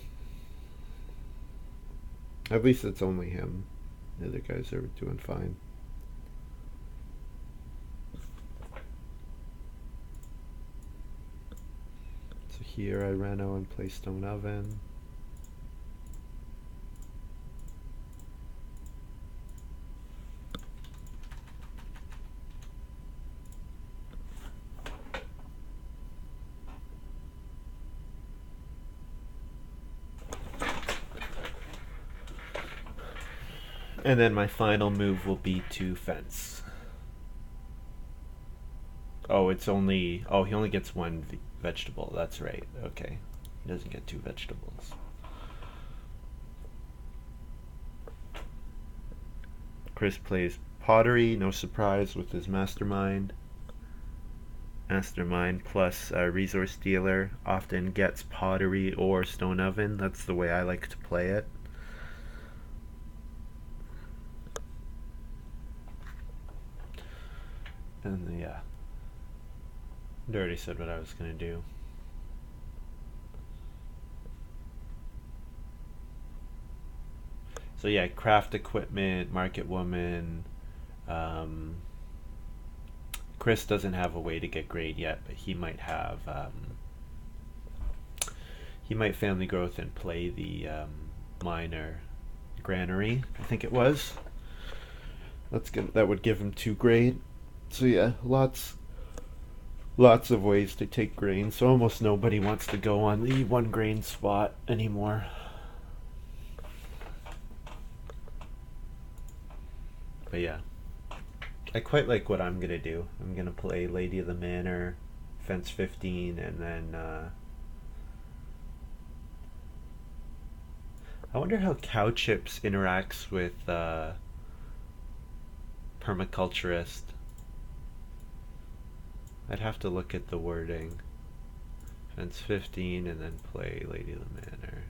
At least it's only him. The other guys are doing fine. So here I reno and place stone oven. And then my final move will be to fence. Oh, it's only... Oh, he only gets 1 vegetable. That's right. Okay. He doesn't get 2 vegetables. Chris plays pottery, no surprise, with his mastermind. Mastermind plus resource dealer often gets pottery or stone oven. That's the way I like to play it. And yeah, I already said what I was gonna do. So yeah, craft equipment, market woman. Um, Chris doesn't have a way to get grade yet, but he might have. He might family growth and play the minor granary, I think it was. That would give him 2 grain. So yeah, lots of ways to take grain. So almost nobody wants to go on the 1 grain spot anymore. But yeah, I quite like what I'm gonna do. I'm gonna play Lady of the Manor, fence 15, and then I wonder how cow chips interacts with permaculturist. I'd have to look at the wording. Fence 15 and then play Lady of the Manor.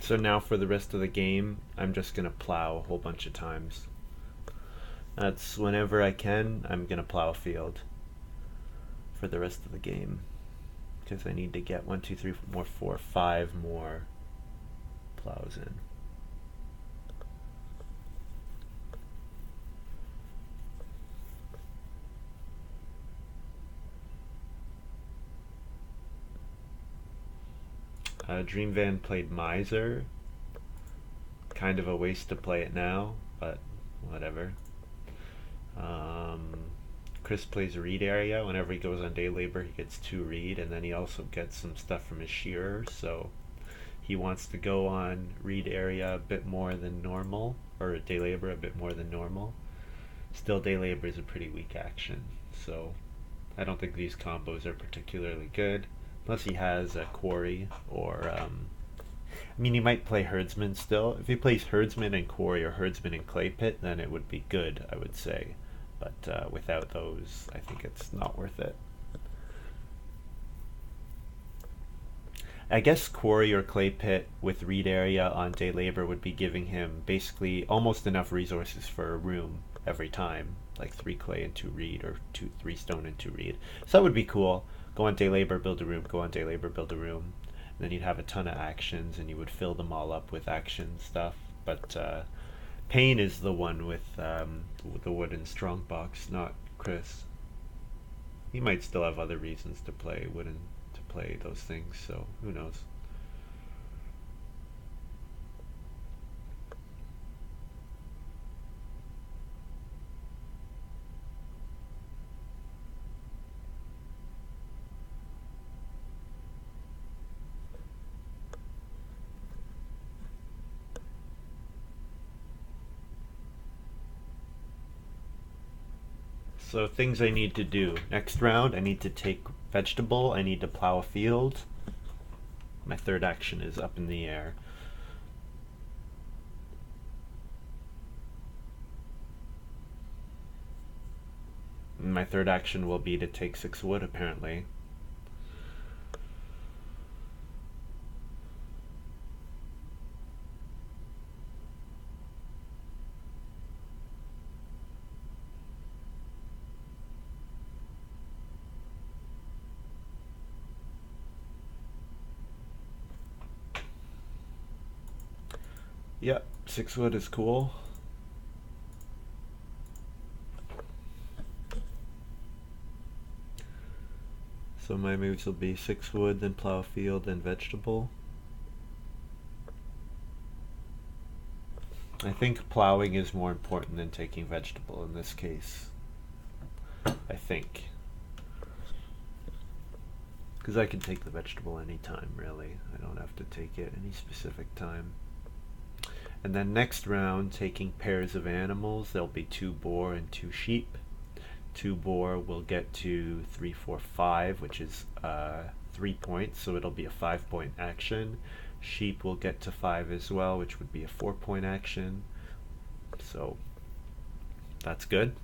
So now for the rest of the game, I'm just gonna plow a whole bunch of times. That's whenever I can, I'm gonna plow a field for the rest of the game. Because I need to get 1, 2, 3, 4, 5 more plows in. Dream Van played Miser. Kind of a waste to play it now, but whatever. Chris plays Reed Area. Whenever he goes on day labor, he gets 2 Reed, and then he also gets some stuff from his shearer, so he wants to go on Reed Area a bit more than normal, or day labor a bit more than normal. Still, day labor is a pretty weak action, so I don't think these combos are particularly good. Unless he has a quarry or I mean, he might play herdsman still. If he plays herdsman and quarry or herdsman and clay pit, then it would be good, I would say. But without those, I think it's not worth it. I guess quarry or clay pit with reed area on day labor would be giving him basically almost enough resources for a room every time, like 3 clay and 2 reed, or 3 stone and 2 reed. So that would be cool. Go on day labor, build a room. Go on day labor, build a room. And then you'd have a ton of actions, and you would fill them all up with action stuff. But Payne is the one with the wooden strongbox, not Chris. He might still have other reasons to play wooden, to play those things. So who knows? So things I need to do. Next round, I need to take vegetable. I need to plow a field. My third action is up in the air. My third action will be to take 6 wood, apparently. Yep, 6 wood is cool. So my moves will be 6 wood, then plow a field, then vegetable. I think plowing is more important than taking vegetable in this case. I think. Because I can take the vegetable anytime, really. I don't have to take it any specific time. And then next round, taking pairs of animals, there'll be 2 boar and 2 sheep. 2 boar will get to 3, 4, 5, which is 3 points, so it'll be a 5-point action. Sheep will get to 5 as well, which would be a 4-point action. So that's good.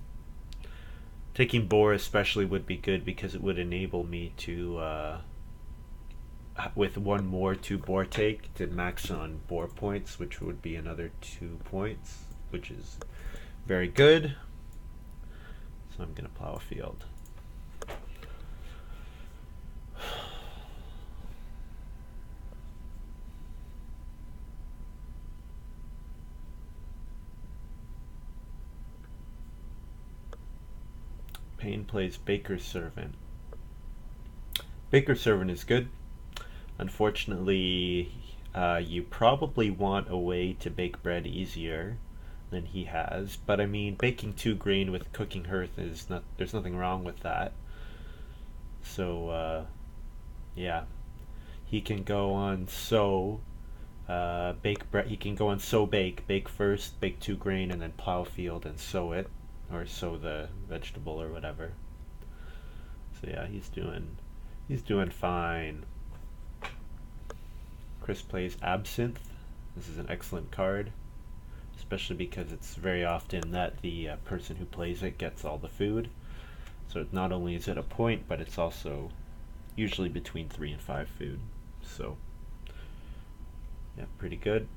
Taking boar especially would be good because it would enable me to, with one more 2 boar take, to max on boar points, which would be another 2 points, which is very good. So I'm going to plow a field. Payne plays Baker's Servant. Baker's Servant is good. Unfortunately, you probably want a way to bake bread easier than he has. But I mean, baking 2 grain with cooking hearth is not. There's nothing wrong with that. So yeah, he can go on bake bread. He can go on bake first, bake 2 grain, and then plow a field and sow it, or sow the vegetable or whatever. So yeah, he's doing fine. Chris plays Absinthe. This is an excellent card, especially because it's very often that the person who plays it gets all the food. So not only is it a point, but it's also usually between 3 and 5 food. So yeah, pretty good.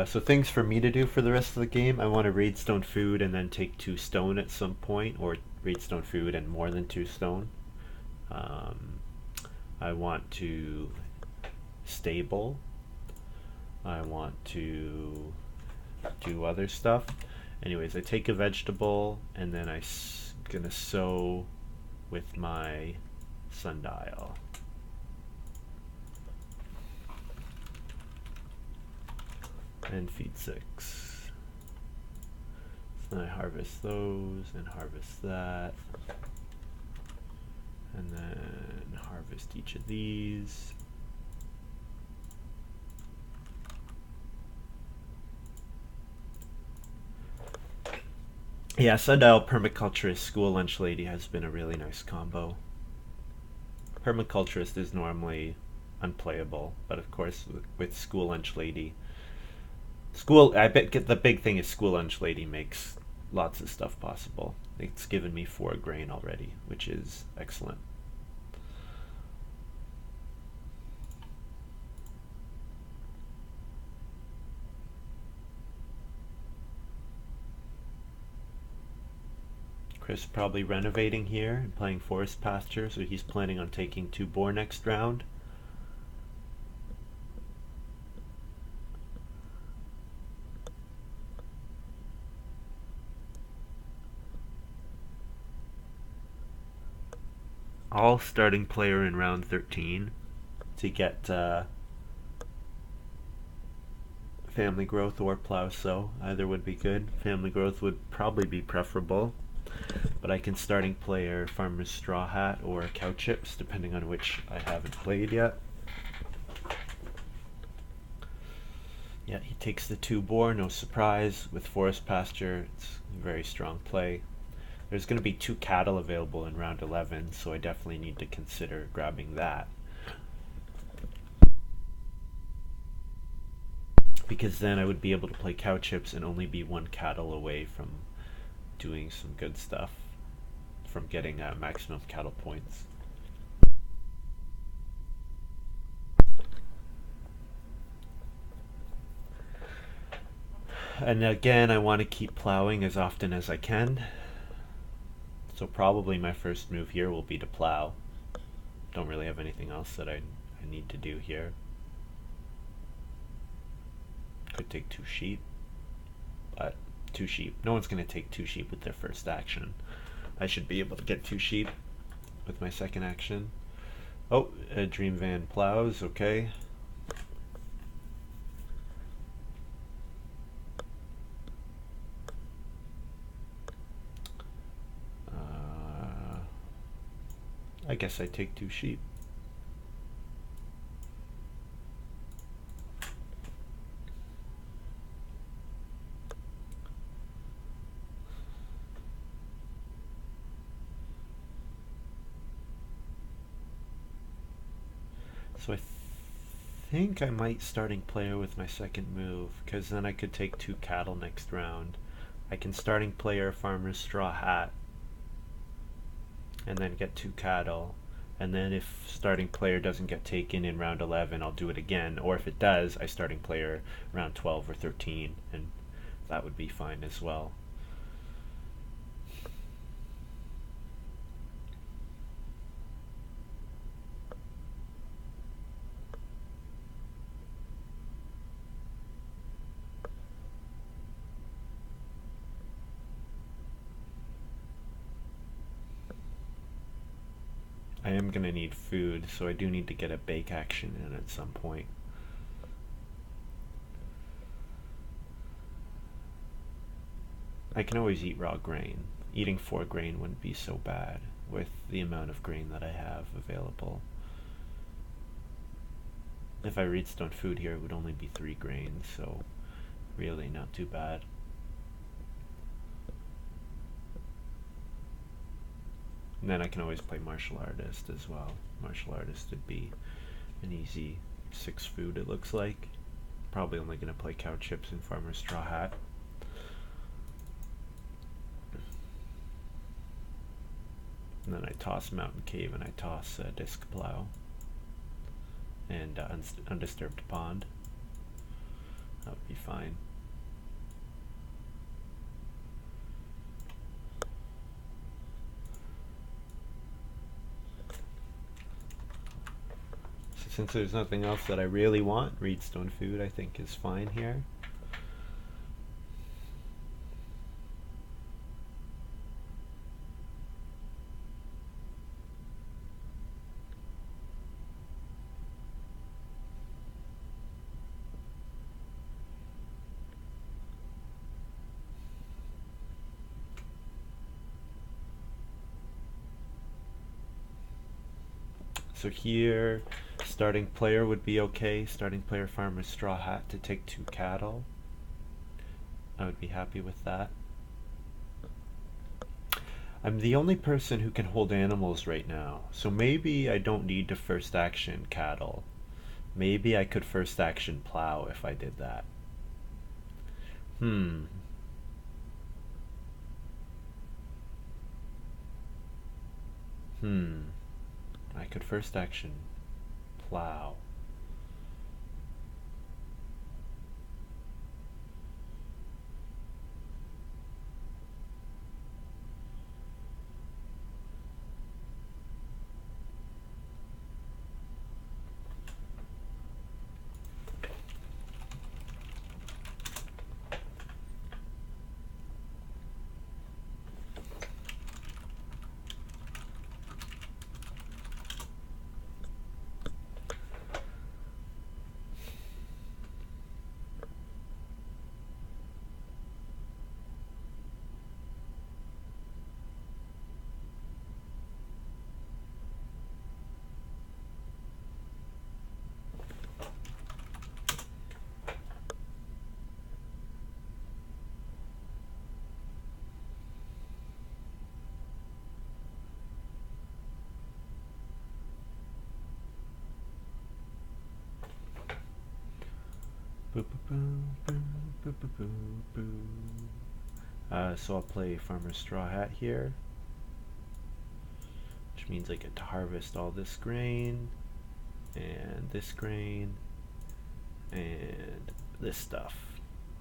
So things for me to do for the rest of the game. I want to raid stone food and then take 2 stone at some point, or raid stone food and more than 2 stone. I want to stable. I want to do other stuff. Anyways, I take a vegetable and then I'm gonna sow with my sundial. And feed 6. So then I harvest those and harvest that. And then harvest each of these. Yeah, sundial permaculturist school lunch lady has been a really nice combo. Permaculturist is normally unplayable, but of course with school lunch lady, I bet the big thing is school lunch lady makes lots of stuff possible. It's given me 4 grain already, which is excellent. Chris probably renovating here and playing forest pasture, so he's planning on taking 2 boar next round. All starting player in round 13 to get family growth or plow sow. Either would be good. Family growth would probably be preferable, but I can starting player Farmer's Straw Hat or Cow Chips, depending on which I haven't played yet. Yeah, he takes the 2 boar, no surprise. With forest pasture, it's a very strong play. There's going to be 2 cattle available in round 11, so I definitely need to consider grabbing that. Because then I would be able to play Cow Chips and only be 1 cattle away from doing some good stuff, from getting maximum cattle points. And again, I want to keep plowing as often as I can. So probably my first move here will be to plow. Don't really have anything else that I need to do here. Could take 2 sheep, but 2 sheep. No one's going to take 2 sheep with their first action. I should be able to get 2 sheep with my second action. Oh, a Dream Van plows, okay. I guess I take 2 sheep. So I think I might starting player with my second move, because then I could take 2 cattle next round. I can starting player farmer's straw hat, and then get 2 cattle. And then if starting player doesn't get taken in round 11, I'll do it again. Or if it does, I starting player round 12 or 13, and that would be fine as well. I am going to need food, so I do need to get a bake action in at some point. I can always eat raw grain. Eating 4 grain wouldn't be so bad with the amount of grain that I have available. If I redstone food here, it would only be 3 grains, so really not too bad. And then I can always play martial artist as well. Martial artist would be an easy 6 food, it looks like. Probably only going to play cow chips and farmer's straw hat. And then I toss mountain cave and I toss disc plow and undisturbed pond. That would be fine. So since there's nothing else that I really want, redstone food I think is fine here. So here, starting player would be okay. Starting player farmer's straw hat to take 2 cattle. I would be happy with that. I'm the only person who can hold animals right now, so maybe I don't need to first action cattle. Maybe I could first action plow if I did that. Hmm. I could first action plow. So I'll play farmer's straw hat here, which means I get to harvest all this grain and this grain and this stuff,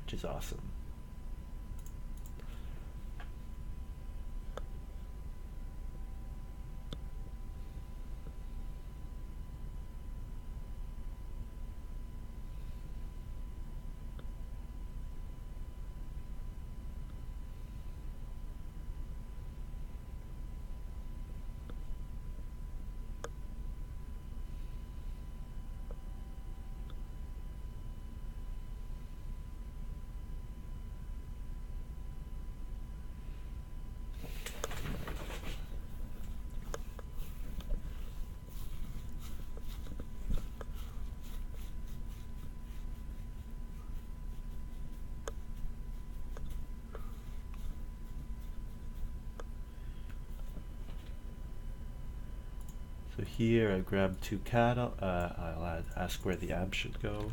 which is awesome. So here I grab 2 cattle. I'll ask where the ab should go.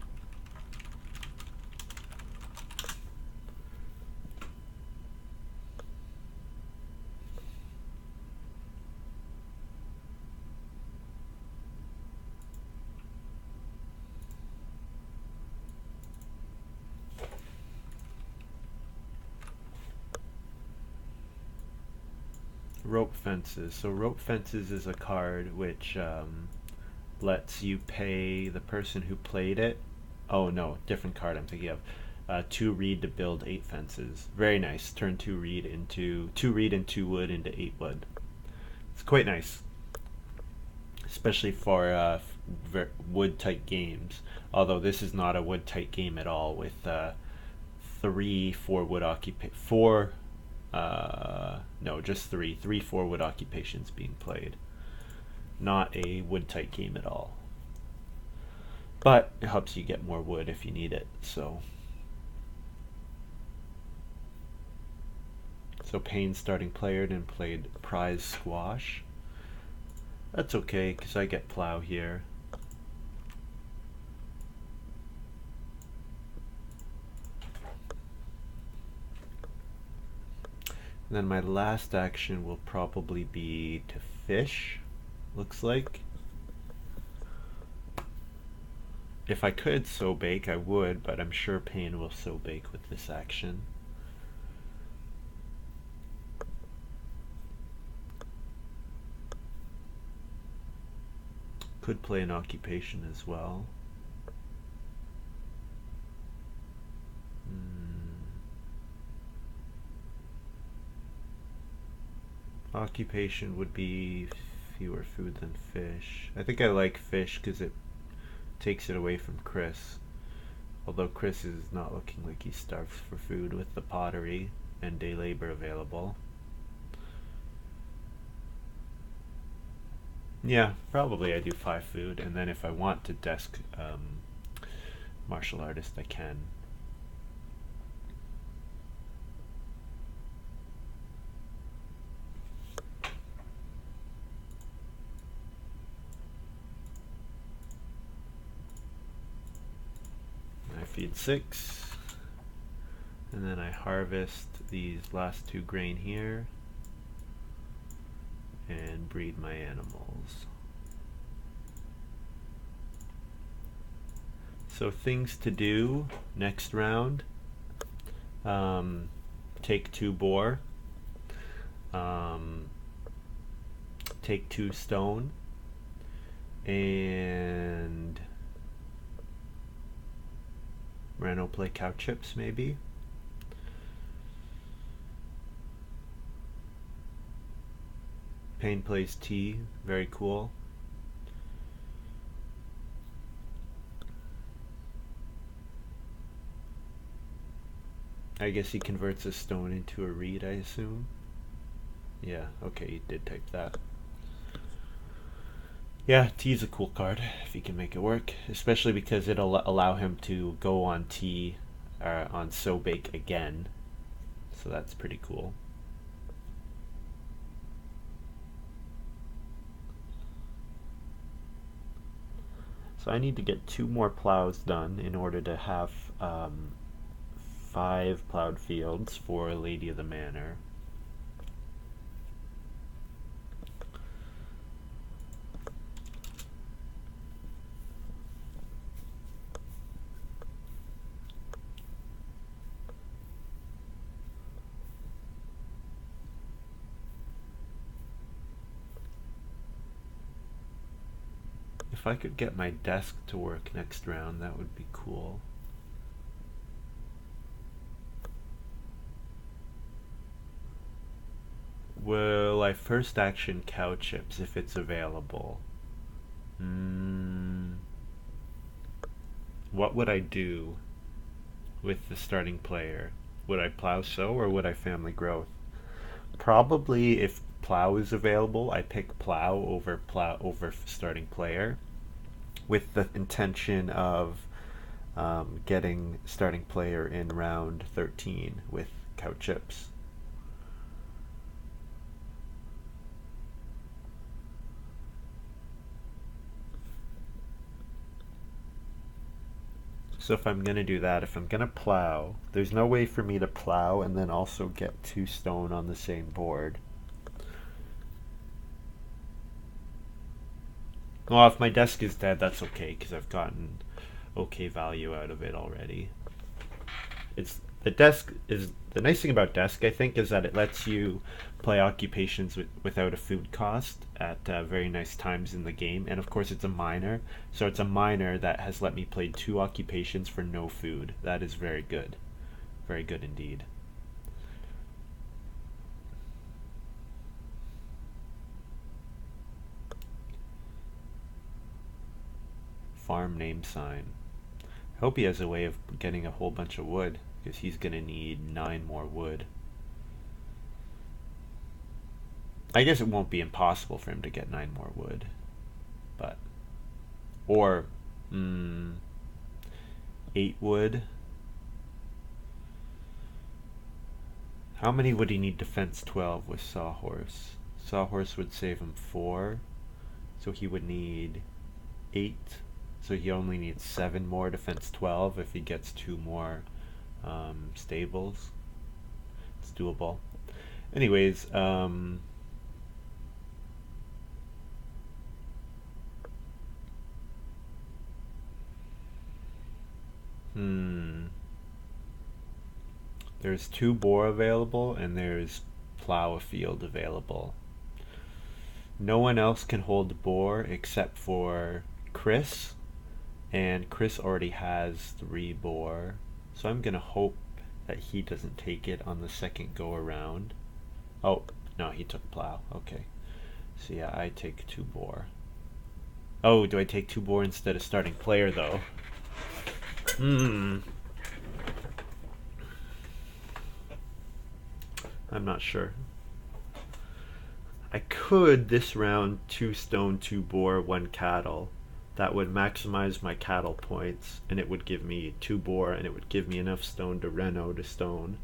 Rope fences. So rope fences is a card which lets you pay the person who played it. Oh no, different card I'm thinking of. 2 reed to build 8 fences. Very nice. Turn 2 reed into 2 reed and 2 wood into 8 wood. It's quite nice, especially for wood type games. Although this is not a wood type game at all, with 3 4 wood no, just 3 4 wood occupations being played. Not a wood type game at all, but it helps you get more wood if you need it. So Payne starting player and played prize squash. That's okay because I get plow here. And then my last action will probably be to fish, looks like. If I could sow bake, I would, but I'm sure Payne will sow bake with this action. Could play an occupation as well. Occupation would be fewer food than fish. I think I like fish because it takes it away from Chris. Although Chris is not looking like he's starved for food with the pottery and day labor available. Yeah, probably I do 5 food, and then if I want to desk martial artist, I can. I feed 6, and then I harvest these last 2 grain here and breed my animals. So things to do next round: take 2 boar, take 2 stone, and Reno play cow chips maybe. Payne plays tea, very cool. I guess he converts a stone into a reed, I assume. Yeah, okay, he did type that. Yeah, tea's a cool card if he can make it work, especially because it'll allow him to go on tea, on sow bake again. So that's pretty cool. So I need to get 2 more plows done in order to have 5 plowed fields for Lady of the Manor. If I could get my desk to work next round, that would be cool. Will I first action cow chips if it's available? What would I do with the starting player? Would I plow sow or would I family growth? Probably if plow is available, I pick plow over starting player, with the intention of getting starting player in round 13 with cow chips. So if I'm gonna do that, if I'm gonna plow, there's no way for me to plow and then also get 2 stone on the same board. Well, if my desk is dead, that's okay, because I've gotten okay value out of it already. It's the nice thing about desk, I think, is that it lets you play occupations without a food cost at very nice times in the game. And of course, it's a minor, so it's a minor that has let me play 2 occupations for no food. That is very good indeed. Farm name sign. I hope he has a way of getting a whole bunch of wood, because he's gonna need 9 more wood. I guess it won't be impossible for him to get 9 more wood, but or mm, 8 wood. How many would he need to fence 12 with Sawhorse? Sawhorse would save him 4, so he would need 8. So he only needs 7 more to fence 12 if he gets 2 more stables. It's doable. Anyways, hmm. There's 2 boar available, and there's plow a field available. No one else can hold boar except for Chris, and Chris already has 3 boar, so I'm gonna hope that he doesn't take it on the second go around. Oh, no, he took plow. Okay. So yeah, I take 2 boar. Oh, do I take 2 boar instead of starting player though? Hmm. I'm not sure. I could this round 2 stone, 2 boar, 1 cattle. That would maximize my cattle points, and it would give me 2 boar, and it would give me enough stone to reno to stone.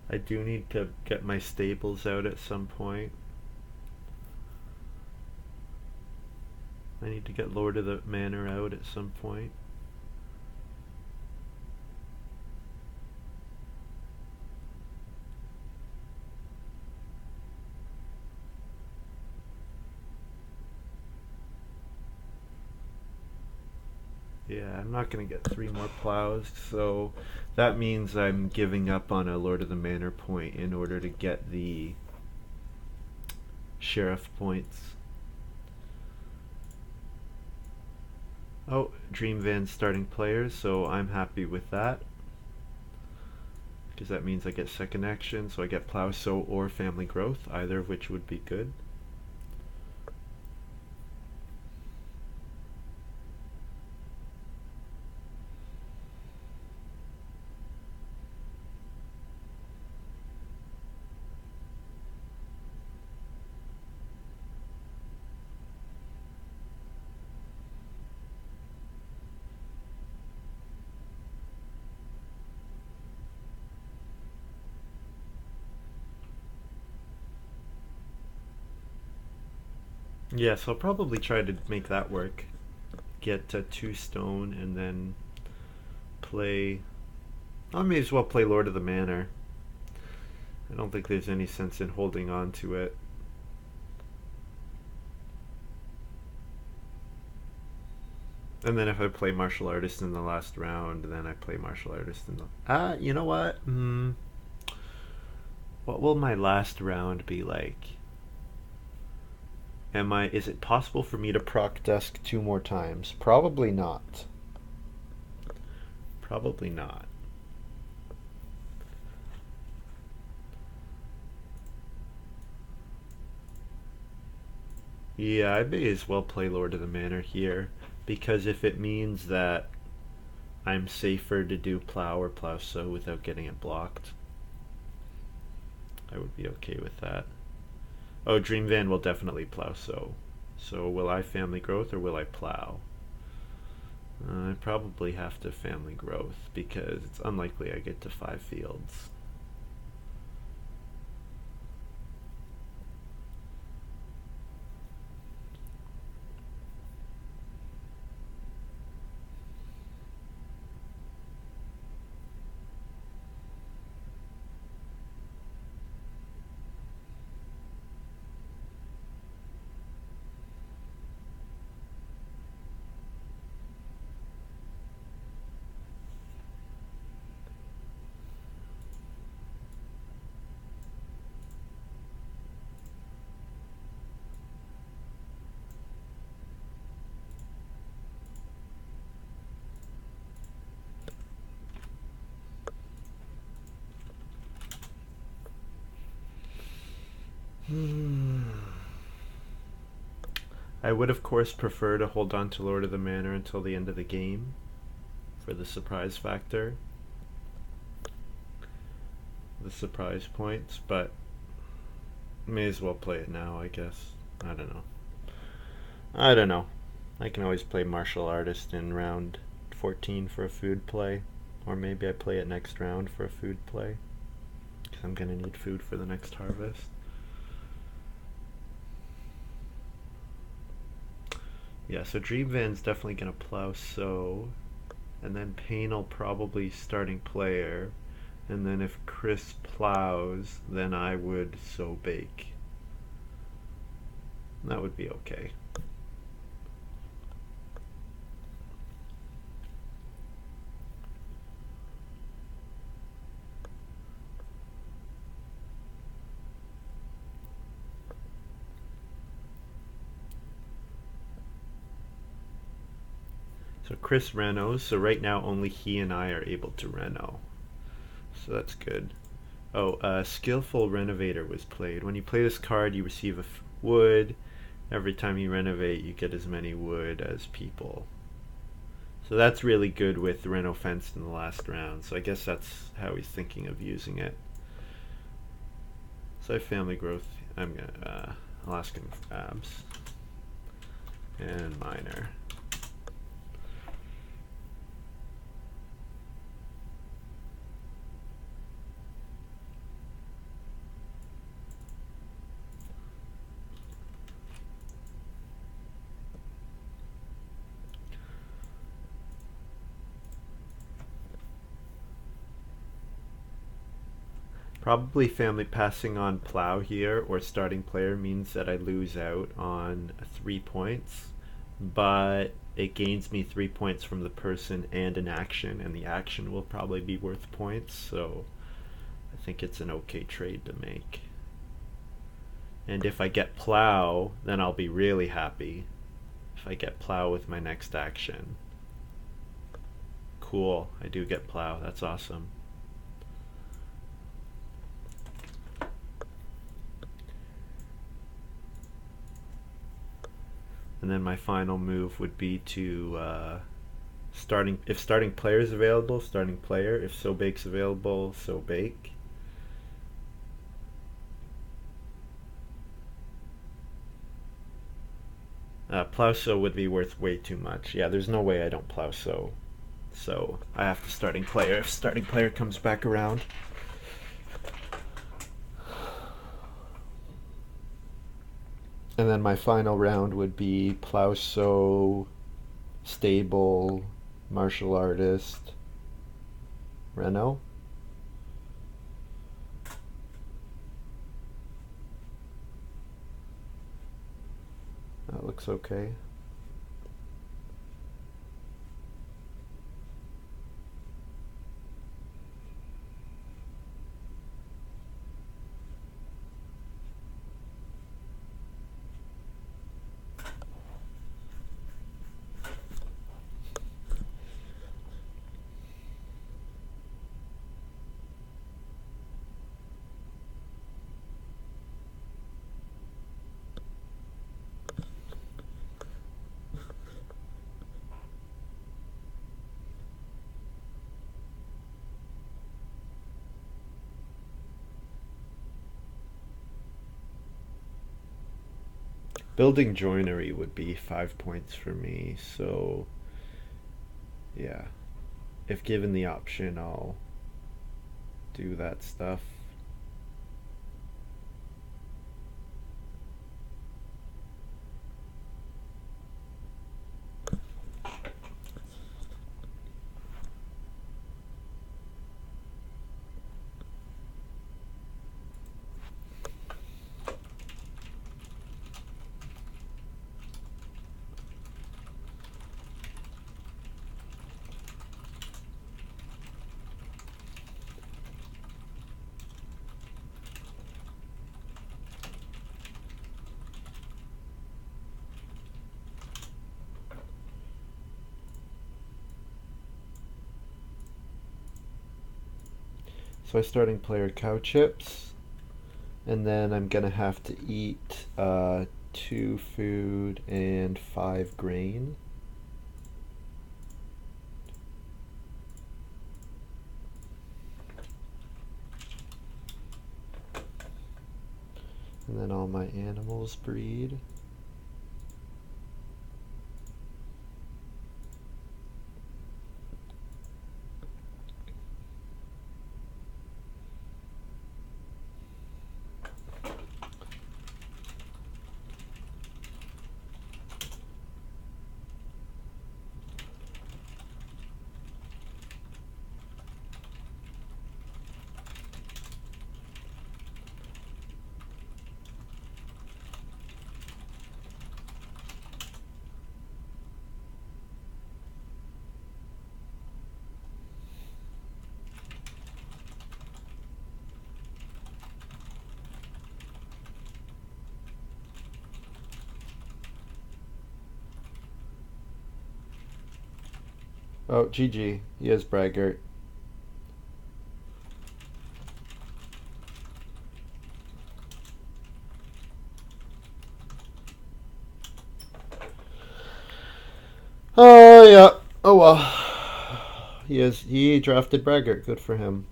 I do need to get my stables out at some point. I need to get Lord of the Manor out at some point. Yeah, I'm not gonna get 3 more plows, so that means I'm giving up on a Lord of the Manor point in order to get the sheriff points. Oh, Dream Van's starting players, so I'm happy with that, because that means I get second action, so I get plow, sow, or family growth, either of which would be good. Yes, I'll probably try to make that work. Get 2 stone and then play. I may as well play Lord of the Manor. I don't think there's any sense in holding on to it. And then if I play martial artist in the last round, then I play martial artist in the. You know what? What will my last round be like? Is it possible for me to proc desk 2 more times? Probably not. Probably not. Yeah, I may as well play Lord of the Manor here, because if it means that I'm safer to do plow or plow sow without getting it blocked, I would be okay with that. Oh, Dream Van will definitely plow sow. So will I family growth or will I plow? I probably have to family growth because it's unlikely I get to 5 fields. I would, of course, prefer to hold on to Lord of the Manor until the end of the game for the surprise factor, the surprise points, but may as well play it now, I guess. I don't know. I don't know. I can always play Martial Artist in round 14 for a food play, or maybe I play it next round for a food play, because I'm gonna need food for the next harvest. Yeah, so Dream Van's definitely gonna plow so, and then Pain'll probably starting player, and then if Chris plows, then I would sow bake. That would be okay. So Chris renos, so right now only he and I are able to reno. So that's good. Oh, Skillful Renovator was played. When you play this card, you receive a wood. Every time you renovate, you get as many wood as people. So that's really good with Reno Fenced in the last round. So I guess that's how he's thinking of using it. So I have family growth. I'll ask him for abs and minor. Probably family passing on plow here or starting player means that I lose out on 3 points, but it gains me 3 points from the person and an action, and the action will probably be worth points, so I think it's an okay trade to make. And if I get plow, then I'll be really happy if I get plow with my next action. Cool, I do get plow, that's awesome. And then my final move would be to starting player is available, starting player. If so bake's available, so bake. Plow so would be worth way too much. Yeah, there's no way I don't plow so. So I have to starting player if starting player comes back around. And then my final round would be plow so, stable, martial artist, Reno. That looks okay. Building joinery would be 5 points for me, so Yeah. If given the option, I'll do that stuff. So I'm starting player cow chips, and then I'm gonna have to eat 2 food and 5 grain. And then all my animals breed. Oh, GG. He is braggart. Oh yeah. Oh well. He drafted braggart. Good for him.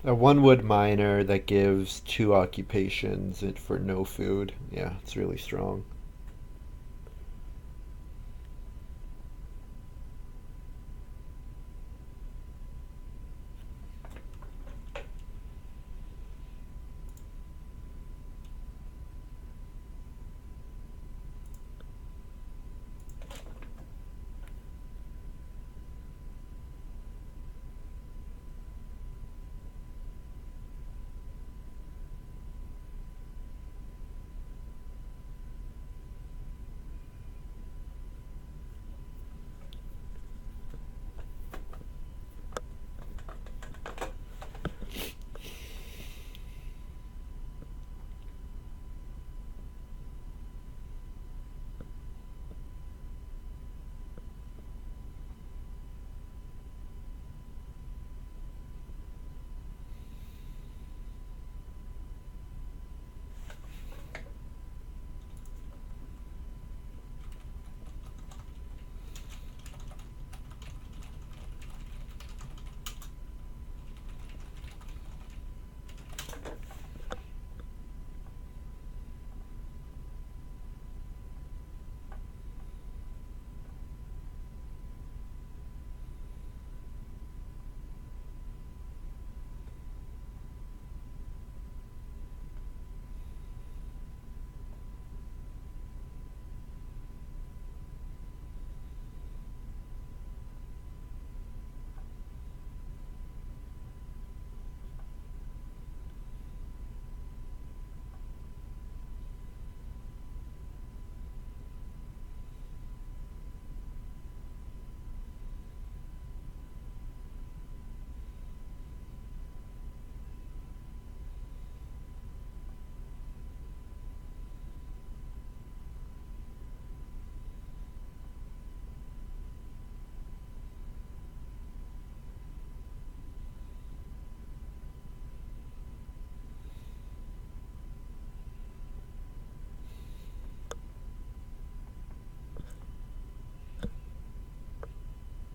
A one wood miner that gives 2 occupations for no food. Yeah, it's really strong.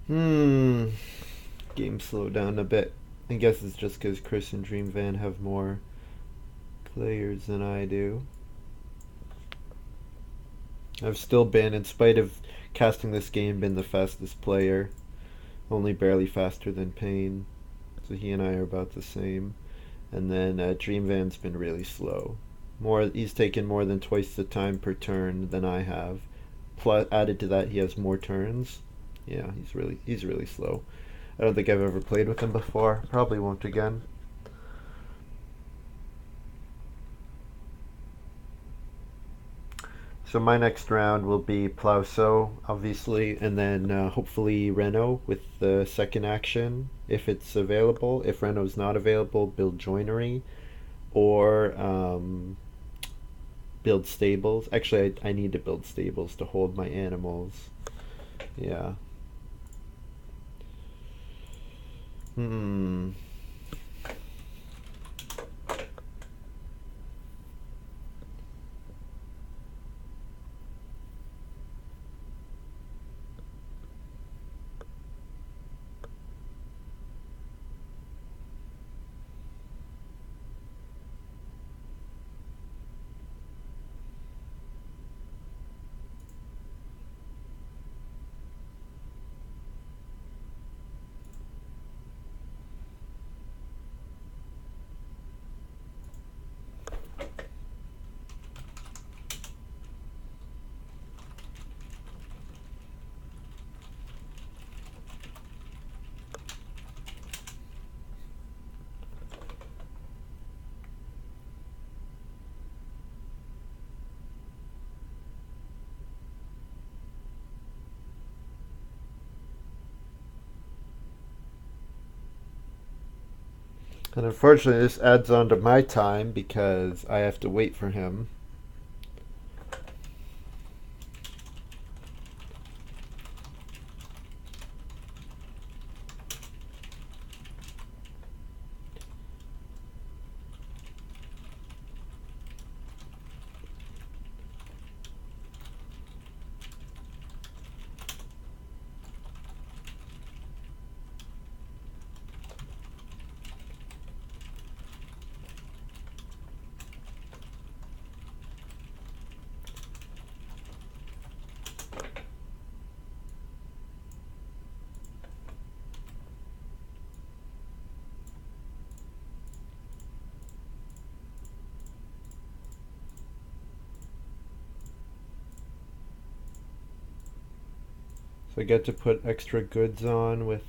Game slowed down a bit. I guess it's just because Chris and Dream Van have more players than I do. I've still been, in spite of casting this game, been the fastest player. Only barely faster than Payne. So he and I are about the same. And then Dream Van's been really slow. He's taken more than twice the time per turn than I have. Plus, added to that, he has more turns. Yeah, he's really slow. I don't think I've ever played with him before. Probably won't again. So my next round will be Plauso, obviously, and then hopefully Renault with the second action if it's available. If Renault's not available, build joinery or build stables. Actually, I need to build stables to hold my animals. Yeah. Hmm. And unfortunately, this adds on to my time because I have to wait for him. So I get to put extra goods on with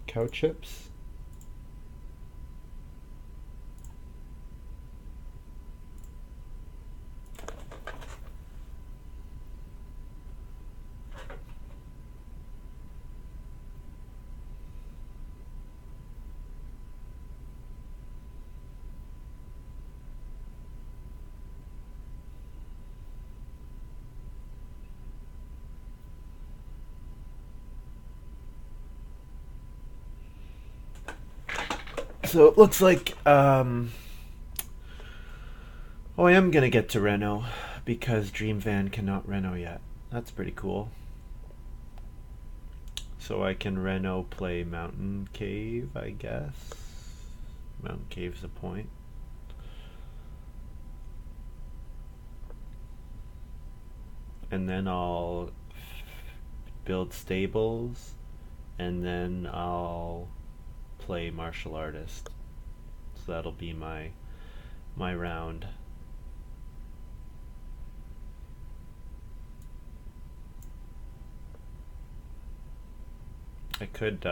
cow chips. So it looks like oh, I am gonna get to Renault because Dream Van cannot Renault yet. That's pretty cool. So I can Renault play Mountain Cave, I guess. Mountain Cave's a point. And then I'll build stables, and then I'll play martial artist. So that'll be my round. I could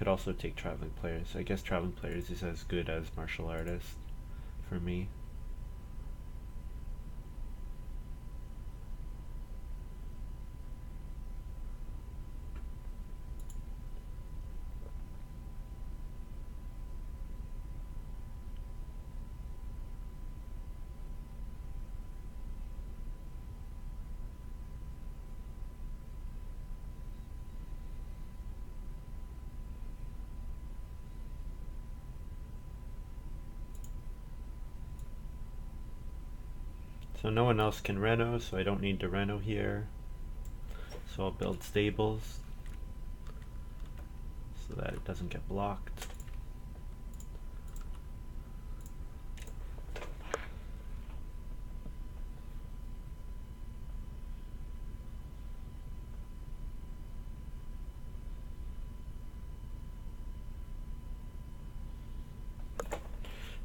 also take traveling players. I guess traveling players is as good as martial artist for me. So no one else can Reno, so I don't need to Reno here. So I'll build stables so that it doesn't get blocked.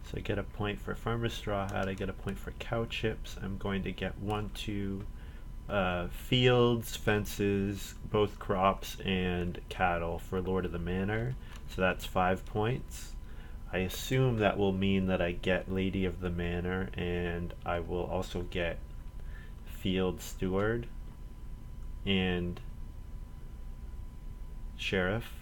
So I get a point for farmer straw hat, I get a point for cow chips. I'm going to get 1, 2 fields, fences, both crops, and cattle for Lord of the Manor. So that's 5 points. I assume that will mean that I get Lady of the Manor, and I will also get Field Steward and Sheriff.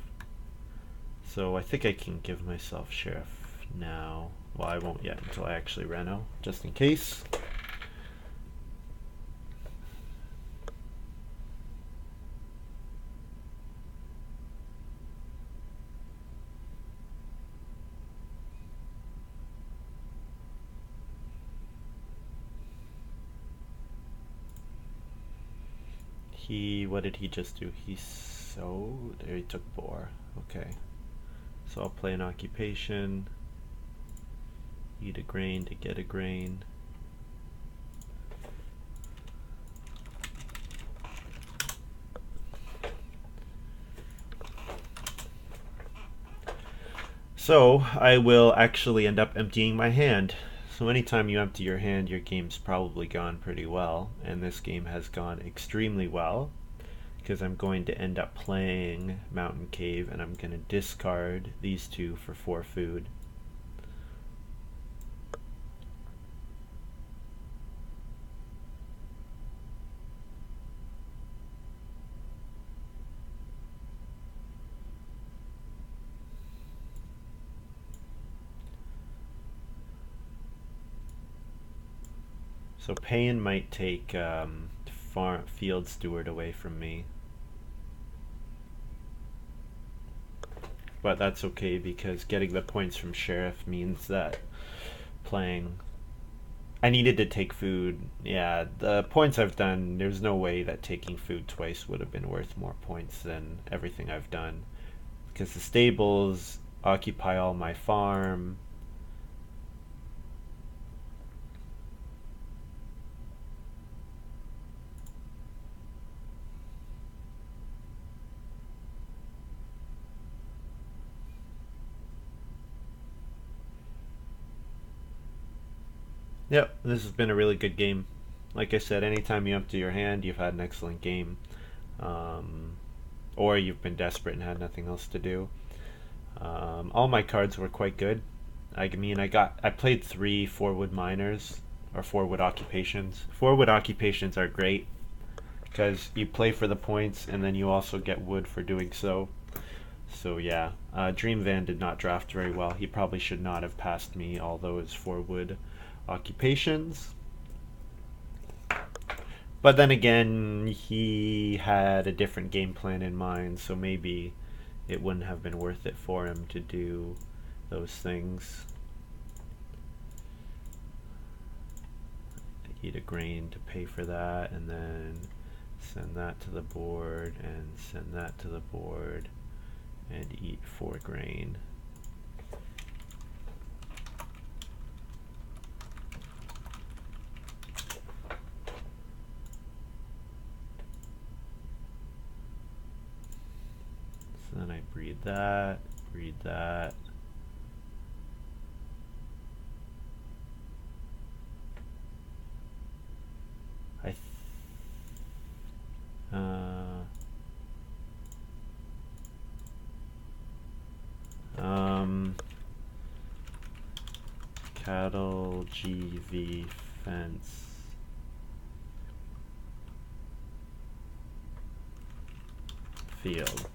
So I think I can give myself Sheriff now. Well, I won't yet until I actually reno, just in case. What did he just do? He sowed, or he took boar. Okay. So I'll play an occupation. Eat a grain to get a grain. So I will actually end up emptying my hand. So anytime you empty your hand, your game's probably gone pretty well. And this game has gone extremely well, because I'm going to end up playing Mountain Cave, and I'm going to discard these 2 for 4 food. So Payan might take Field Steward away from me. But that's okay, because getting the points from Sheriff means that playing... I needed to take food. Yeah, the points I've done, there's no way that taking food twice would have been worth more points than everything I've done. Because the stables occupy all my farm. Yep, this has been a really good game. Like I said, anytime you empty your hand, you've had an excellent game. Or you've been desperate and had nothing else to do. All my cards were quite good. I mean, I played 3 4-wood miners, or 4-wood occupations. 4-wood occupations are great, because you play for the points, and then you also get wood for doing so. So yeah, Dream Van did not draft very well. He probably should not have passed me all those 4-wood occupations. But then again, he had a different game plan in mind, so maybe it wouldn't have been worth it for him to do those things. Eat a grain to pay for that, and then send that to the board, and send that to the board, and eat 4 grain. So then I breed that, breed that. Cattle, GV, fence. Field.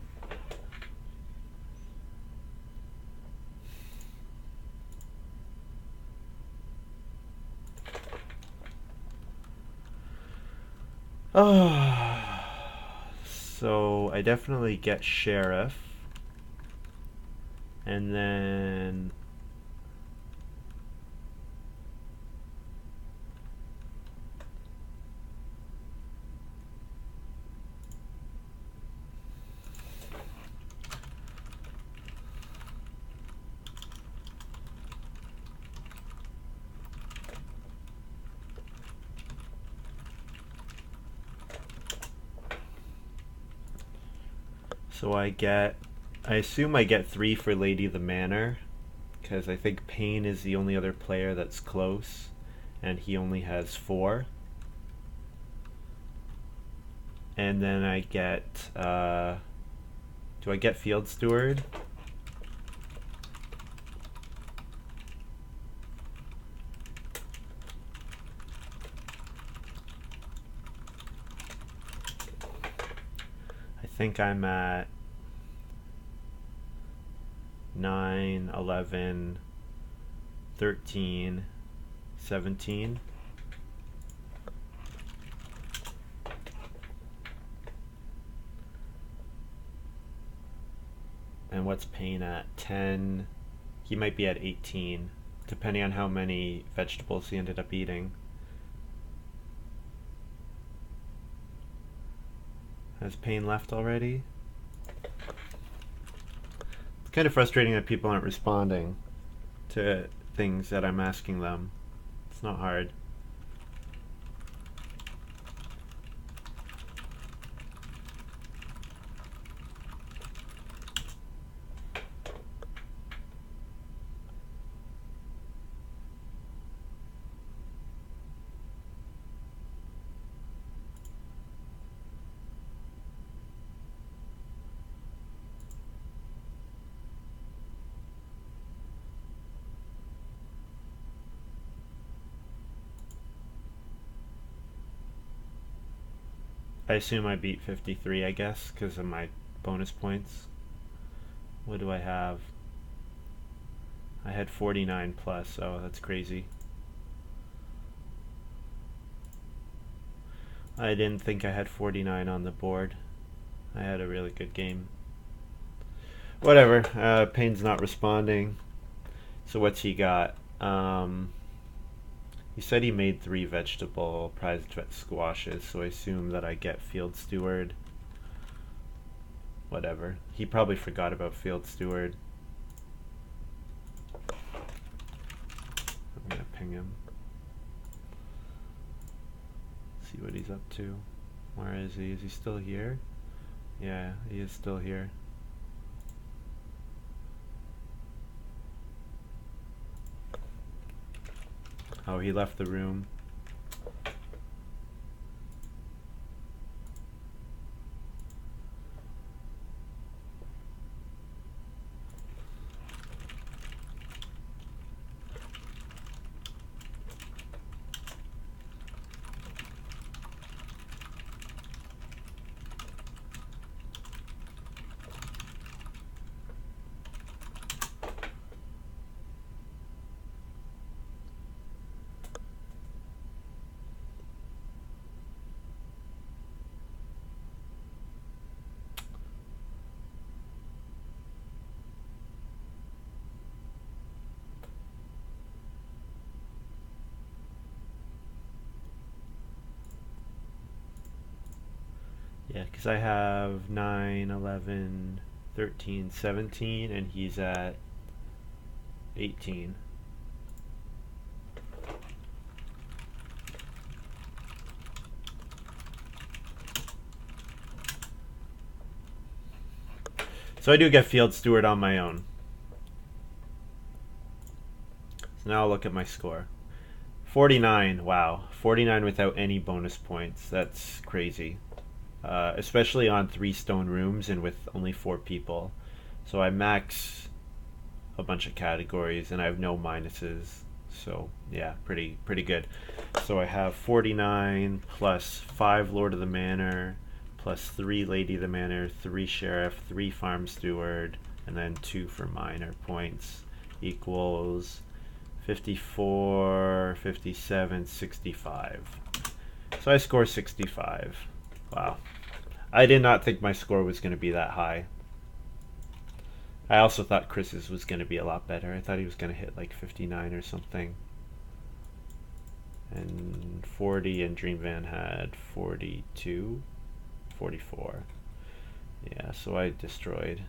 So I definitely get Sheriff. And then So I assume I get 3 for Lady of the Manor, because I think Payne is the only other player that's close, and he only has 4. And then I get, do I get Field Steward? I think I'm at 9, 11, 13, 17. And what's Payne at? 10. He might be at 18, depending on how many vegetables he ended up eating. Has Payne left already? It's kind of frustrating that people aren't responding to things that I'm asking them. It's not hard. I assume I beat 53, I guess, because of my bonus points. What do I have? I had 49 plus. Oh, that's crazy. I didn't think I had 49 on the board. I had a really good game. Whatever. Payne's not responding. So what's he got? He said he made 3 vegetable prized squashes, so I assume that I get Field Steward. Whatever. He probably forgot about Field Steward. I'm gonna ping him. See what he's up to. Where is he? Is he still here? Yeah, he is still here. Oh, he left the room. Yeah, because I have 9, 11, 13, 17, and he's at 18. So I do get Field Steward on my own. So now I'll look at my score. 49, wow. 49 without any bonus points. That's crazy. Especially on 3 stone rooms and with only 4 people. So I max a bunch of categories and I have no minuses. So yeah, pretty good. So I have 49 plus 5 Lord of the Manor, plus 3 Lady of the Manor, 3 Sheriff, 3 Farm Steward, and then 2 for minor points equals 54, 57, 65. So I score 65. Wow. I did not think my score was going to be that high. I also thought Chris's was going to be a lot better. I thought he was going to hit like 59 or something. And 40, and Dreamvan had 42, 44. Yeah, so I destroyed.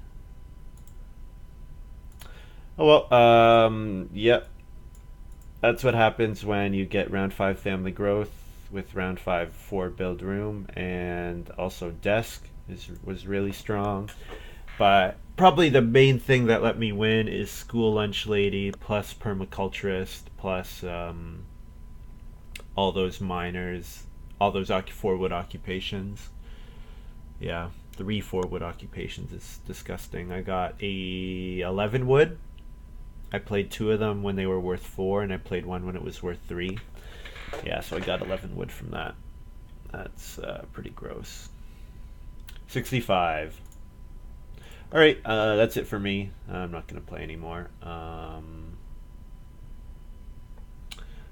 Oh well, yep. That's what happens when you get round 5 family growth with round 5 4 build room, and also desk was really strong. But probably the main thing that let me win is school lunch lady plus permaculturist plus all those miners, all those 4 wood occupations. Yeah, 3 4 wood occupations is disgusting. I got a 11 wood. I played 2 of them when they were worth 4, and I played one when it was worth 3. Yeah, so I got 11 wood from that. That's pretty gross. 65. All right, that's it for me. I'm not going to play anymore.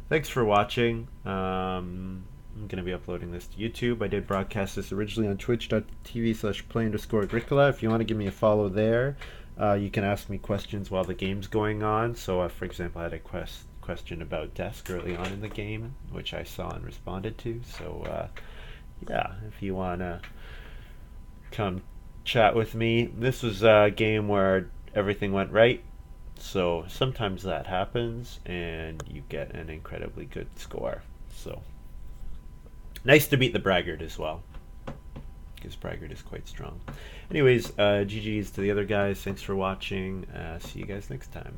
Thanks for watching. I'm going to be uploading this to YouTube. I did broadcast this originally on twitch.tv/play_agricola. If you want to give me a follow there, you can ask me questions while the game's going on. So, for example, I had a question about desk early on in the game, which I saw and responded to. So, yeah, if you want to come chat with me. This was a game where everything went right. So sometimes that happens and you get an incredibly good score. So nice to beat the braggart as well, because braggart is quite strong. Anyways, GG's to the other guys. Thanks for watching. See you guys next time.